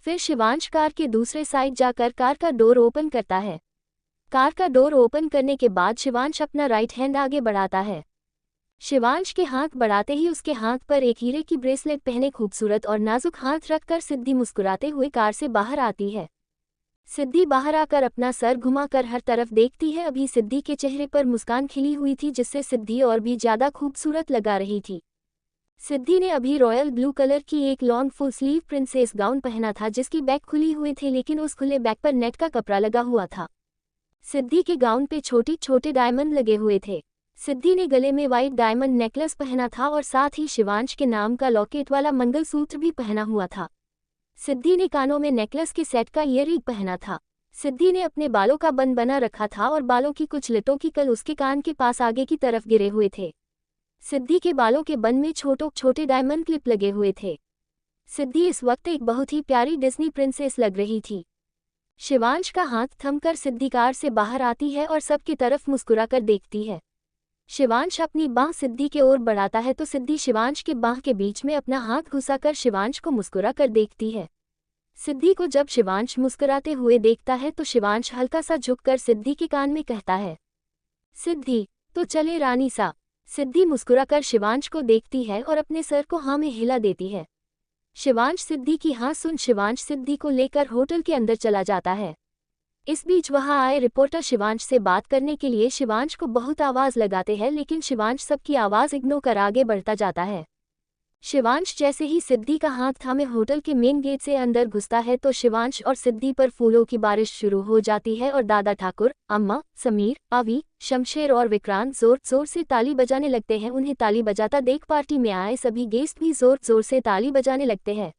फिर शिवांश कार के दूसरे साइड जाकर कार का डोर ओपन करता है। कार का डोर ओपन करने के बाद शिवांश अपना राइट हैंड आगे बढ़ाता है। शिवांश के हाथ बढ़ाते ही उसके हाथ पर एक हीरे की ब्रेसलेट पहने खूबसूरत और नाजुक हाथ रखकर सिद्धि मुस्कुराते हुए कार से बाहर आती है। सिद्धि बाहर आकर अपना सर घुमाकर हर तरफ देखती है। अभी सिद्धि के चेहरे पर मुस्कान खिली हुई थी, जिससे सिद्धि और भी ज्यादा खूबसूरत लगा रही थी। सिद्धि ने अभी रॉयल ब्लू कलर की एक long full sleeve princess gown पहना था, जिसकी बैक खुली हुई थी, लेकिन उस खुले बैक पर नेट का कपड़ा लगा हुआ था। सिद्धि के गाउन पे छोटे छोटे डायमंड लगे हुए थे। सिद्धि ने गले में व्हाइट डायमंड नेकलेस पहना था और साथ ही शिवांश के नाम का लॉकेट वाला मंगलसूत्र भी पहना हुआ था। सिद्धि ने कानों में नेकलेस के सेट का ईयररिंग पहना था। सिद्धि ने अपने बालों का बन बना रखा था और बालों की कुछ लटों की कल उसके कान के पास आगे की तरफ गिरे हुए थे। सिद्धि के बालों के बन में छोटे छोटे डायमंड क्लिप लगे हुए थे। सिद्धि इस वक्त एक बहुत ही प्यारी डिज्नी प्रिंसेस लग रही थी। शिवांश का हाथ थमकर सिद्धि कार से बाहर आती है और सबकी तरफ मुस्कुराकर देखती है। शिवांश अपनी बांह सिद्धि के ओर बढ़ाता है तो सिद्धि शिवांश के बांह के बीच में अपना हाथ घुसाकर शिवांश को मुस्कुरा कर देखती है। सिद्धि को जब शिवांश मुस्कुराते हुए देखता है तो शिवांश हल्का सा झुककर सिद्धि के कान में कहता है, सिद्धि तो चले रानी सा। सिद्धि मुस्कुराकर शिवांश को देखती है और अपने सर को हाँ में हिला देती है। शिवांश सिद्धि की हाँ सुन शिवांश सिद्धि को लेकर होटल के अंदर चला जाता है। इस बीच वहां आए रिपोर्टर शिवांश से बात करने के लिए शिवांश को बहुत आवाज लगाते हैं, लेकिन शिवांश सबकी आवाज इग्नोर कर आगे बढ़ता जाता है। शिवांश जैसे ही सिद्धि का हाथ थामे होटल के मेन गेट से अंदर घुसता है तो शिवांश और सिद्धि पर फूलों की बारिश शुरू हो जाती है और दादा ठाकुर, अम्मा, समीर, अवी, शमशेर और विक्रांत जोर जोर से ताली बजाने लगते हैं। उन्हें ताली बजाता देख पार्टी में आए सभी गेस्ट भी जोर जोर से ताली बजाने लगते हैं।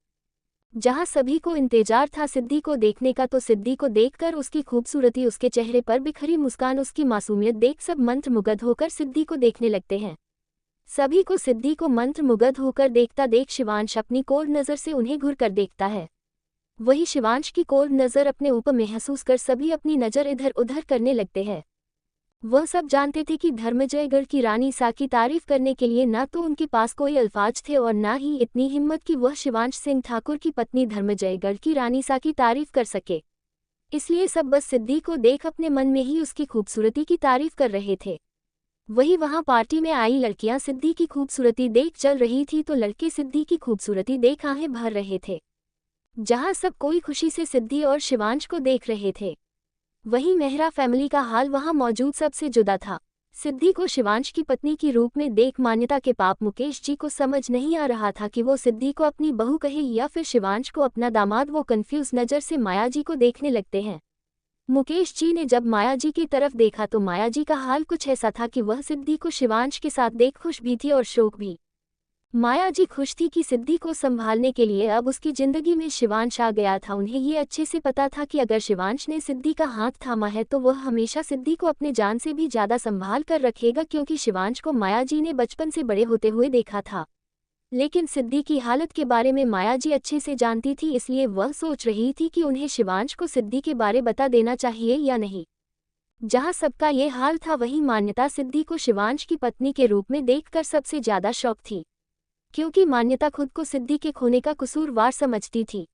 जहां सभी को इंतजार था सिद्धि को देखने का, तो सिद्धि को देखकर उसकी खूबसूरती, उसके चेहरे पर बिखरी मुस्कान, उसकी मासूमियत देख सब मंत्रमुग्ध होकर सिद्धि को देखने लगते हैं। सभी को सिद्धि को मंत्रमुग्ध होकर देखता देख शिवांश अपनी कोर नज़र से उन्हें घूर कर देखता है। वही शिवांश की कोर नज़र अपने ऊपर महसूस कर सभी अपनी नज़र इधर उधर करने लगते हैं। वह सब जानते थे कि धर्मजयगढ़ की रानी सा की तारीफ करने के लिए ना तो उनके पास कोई अल्फाज थे और ना ही इतनी हिम्मत कि वह शिवांश सिंह ठाकुर की पत्नी धर्मजयगढ़ की रानी सा की तारीफ कर सके। इसलिए सब बस सिद्धि को देख अपने मन में ही उसकी खूबसूरती की तारीफ कर रहे थे। वही वहां पार्टी में आई लड़कियां सिद्धि की खूबसूरती देख चल रही थी तो लड़के सिद्धि की खूबसूरती देख आहें भर रहे थे। जहां सब कोई खुशी से सिद्धि और शिवांश को देख रहे थे, वहीं मेहरा फैमिली का हाल वहां मौजूद सबसे जुदा था। सिद्धि को शिवांश की पत्नी की रूप में देख मान्यता के पाप मुकेश जी को समझ नहीं आ रहा था कि वो सिद्धि को अपनी बहू कहे या फिर शिवांश को अपना दामाद। वो कंफ्यूज नज़र से माया जी को देखने लगते हैं। मुकेश जी ने जब माया जी की तरफ देखा तो माया जी का हाल कुछ ऐसा था कि वह सिद्धि को शिवांश के साथ देख खुश भी थी और शोक भी। माया जी खुश थी कि सिद्धि को संभालने के लिए अब उसकी जिंदगी में शिवांश आ गया था। उन्हें ये अच्छे से पता था कि अगर शिवांश ने सिद्धि का हाथ थामा है तो वह हमेशा सिद्धि को अपने जान से भी ज्यादा संभाल कर रखेगा, क्योंकि शिवांश को माया जी ने बचपन से बड़े होते हुए देखा था। लेकिन सिद्धि की हालत के बारे में माया जी अच्छे से जानती थी, इसलिए वह सोच रही थी कि उन्हें शिवांश को सिद्धि के बारे बता देना चाहिए या नहीं। जहां सबका ये हाल था वहीं मान्यता सिद्धि को शिवांश की पत्नी के रूप में देखकर सबसे ज्यादा शौक थी, क्योंकि मान्यता खुद को सिद्धि के खोने का कसूरवार समझती थी।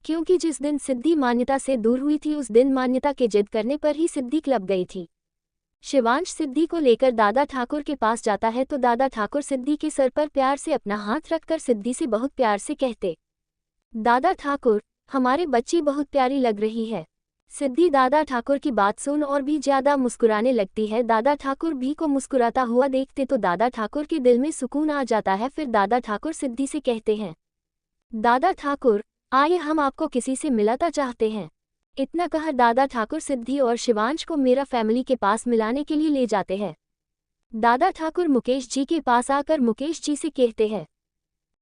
क्योंकि जिस दिन सिद्धि मान्यता से दूर हुई थी उस दिन मान्यता के जिद करने पर ही सिद्धि क्लब गई थी। शिवांश सिद्धि को लेकर दादा ठाकुर के पास जाता है तो दादा ठाकुर सिद्धि के सर पर प्यार से अपना हाथ रखकर सिद्धि से बहुत प्यार से कहते, दादा ठाकुर, हमारे बच्ची बहुत प्यारी लग रही है। सिद्धि दादा ठाकुर की बात सुन और भी ज्यादा मुस्कुराने लगती है। दादा ठाकुर भी को मुस्कुराता हुआ देखते तो दादा ठाकुर के दिल में सुकून आ जाता है। फिर दादा ठाकुर सिद्धि से कहते हैं, दादा ठाकुर, आइए हम आपको किसी से मिलाना चाहते हैं। इतना कह दादा ठाकुर सिद्धि और शिवांश को मेरा फैमिली के पास मिलाने के लिए ले जाते हैं। दादा ठाकुर मुकेश जी के पास आकर मुकेश जी से कहते हैं,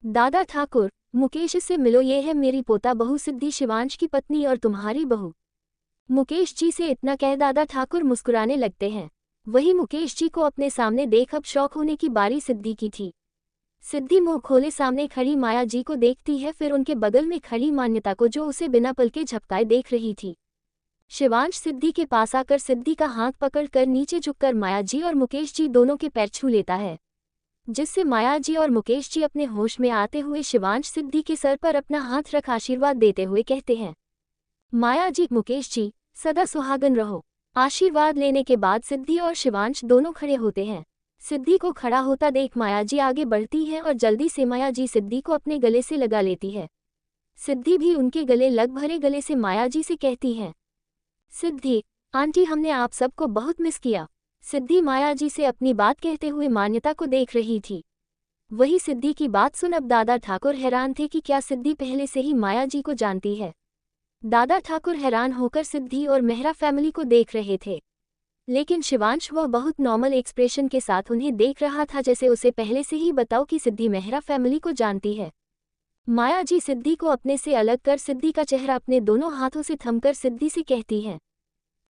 दादा ठाकुर, मुकेश से मिलो, ये है मेरी पोता बहू सिद्धि, शिवांश की पत्नी और तुम्हारी बहू। मुकेश जी से इतना कह दादा ठाकुर मुस्कुराने लगते हैं। वही मुकेश जी को अपने सामने देख अब शौक होने की बारी सिद्धि की थी। सिद्धि मुंह खोले सामने खड़ी माया जी को देखती है, फिर उनके बगल में खड़ी मान्यता को जो उसे बिना पल के झपकाए देख रही थी। शिवांश सिद्धि के पास आकर सिद्धि का हाथ पकड़कर नीचे झुककर माया जी और मुकेश जी दोनों के पैर छू लेता है, जिससे माया जी और मुकेश जी अपने होश में आते हुए शिवांश सिद्धि के सर पर अपना हाथ रख आशीर्वाद देते हुए कहते हैं, माया जी, मुकेश जी, सदा सुहागन रहो। आशीर्वाद लेने के बाद सिद्धि और शिवांश दोनों खड़े होते हैं। सिद्धि को खड़ा होता देख माया जी आगे बढ़ती है और जल्दी से माया जी सिद्धि को अपने गले से लगा लेती है। सिद्धि भी उनके गले लग भरे गले से माया जी से कहती है, सिद्धि आंटी, हमने आप सबको बहुत मिस किया। सिद्धि माया जी से अपनी बात कहते हुए मान्यता को देख रही थी। वही सिद्धि की बात सुन अब दादा ठाकुर हैरान थे कि क्या सिद्धि पहले से ही माया जी को जानती है। दादा ठाकुर हैरान होकर सिद्धि और मेहरा फैमिली को देख रहे थे, लेकिन शिवांश वह बहुत नॉर्मल एक्सप्रेशन के साथ उन्हें देख रहा था, जैसे उसे पहले से ही बताओ कि सिद्धि मेहरा फैमिली को जानती है। माया जी सिद्धि को अपने से अलग कर सिद्धि का चेहरा अपने दोनों हाथों से थमकर सिद्धि से कहती है,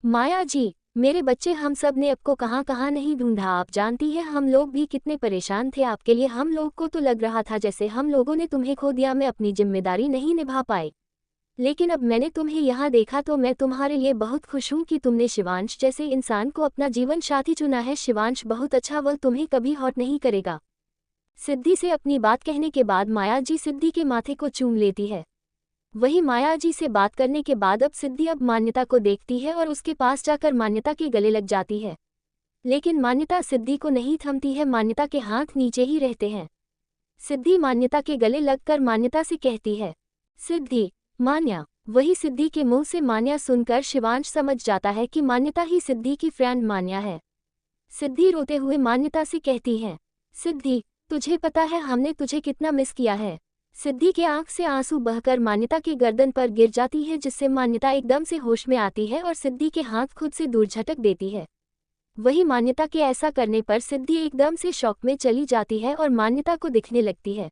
माया जी, मेरे बच्चे, हम सब ने आपको कहाँ कहाँ नहीं ढूंढा। आप जानती है हम लोग भी कितने परेशान थे आपके लिए। हम लोग को तो लग रहा था जैसे हम लोगों ने तुम्हें खो दिया, मैं अपनी जिम्मेदारी नहीं निभा पाए। लेकिन अब मैंने तुम्हें यहाँ देखा तो मैं तुम्हारे लिए बहुत खुश हूँ कि तुमने शिवांश जैसे इंसान को अपना जीवन साथी चुना है। शिवांश बहुत अच्छा, वह तुम्हें कभी हॉट नहीं करेगा। सिद्धि से अपनी बात कहने के बाद माया जी सिद्धि के माथे को चूम लेती है। वही माया जी से बात करने के बाद अब सिद्धि अब मान्यता को देखती है और उसके पास जाकर मान्यता के गले लग जाती है, लेकिन मान्यता सिद्धि को नहीं थमती है। मान्यता के हाथ नीचे ही रहते हैं। सिद्धि मान्यता के गले लगकर मान्यता से कहती है, सिद्धि, मान्या। वही सिद्धि के मुंह से मान्या सुनकर शिवांश समझ जाता है कि मान्यता ही सिद्धि की फ्रेंड मान्या है। सिद्धि रोते हुए मान्यता से कहती है, सिद्धि, तुझे पता है हमने तुझे कितना मिस किया है। सिद्धि के आंख से आंसू बहकर मान्यता की गर्दन पर गिर जाती है, जिससे मान्यता एकदम से होश में आती है और सिद्धि के हाथ खुद से दूर झटक देती है। वही मान्यता के ऐसा करने पर सिद्धि एकदम से शॉक में चली जाती है और मान्यता को दिखने लगती है।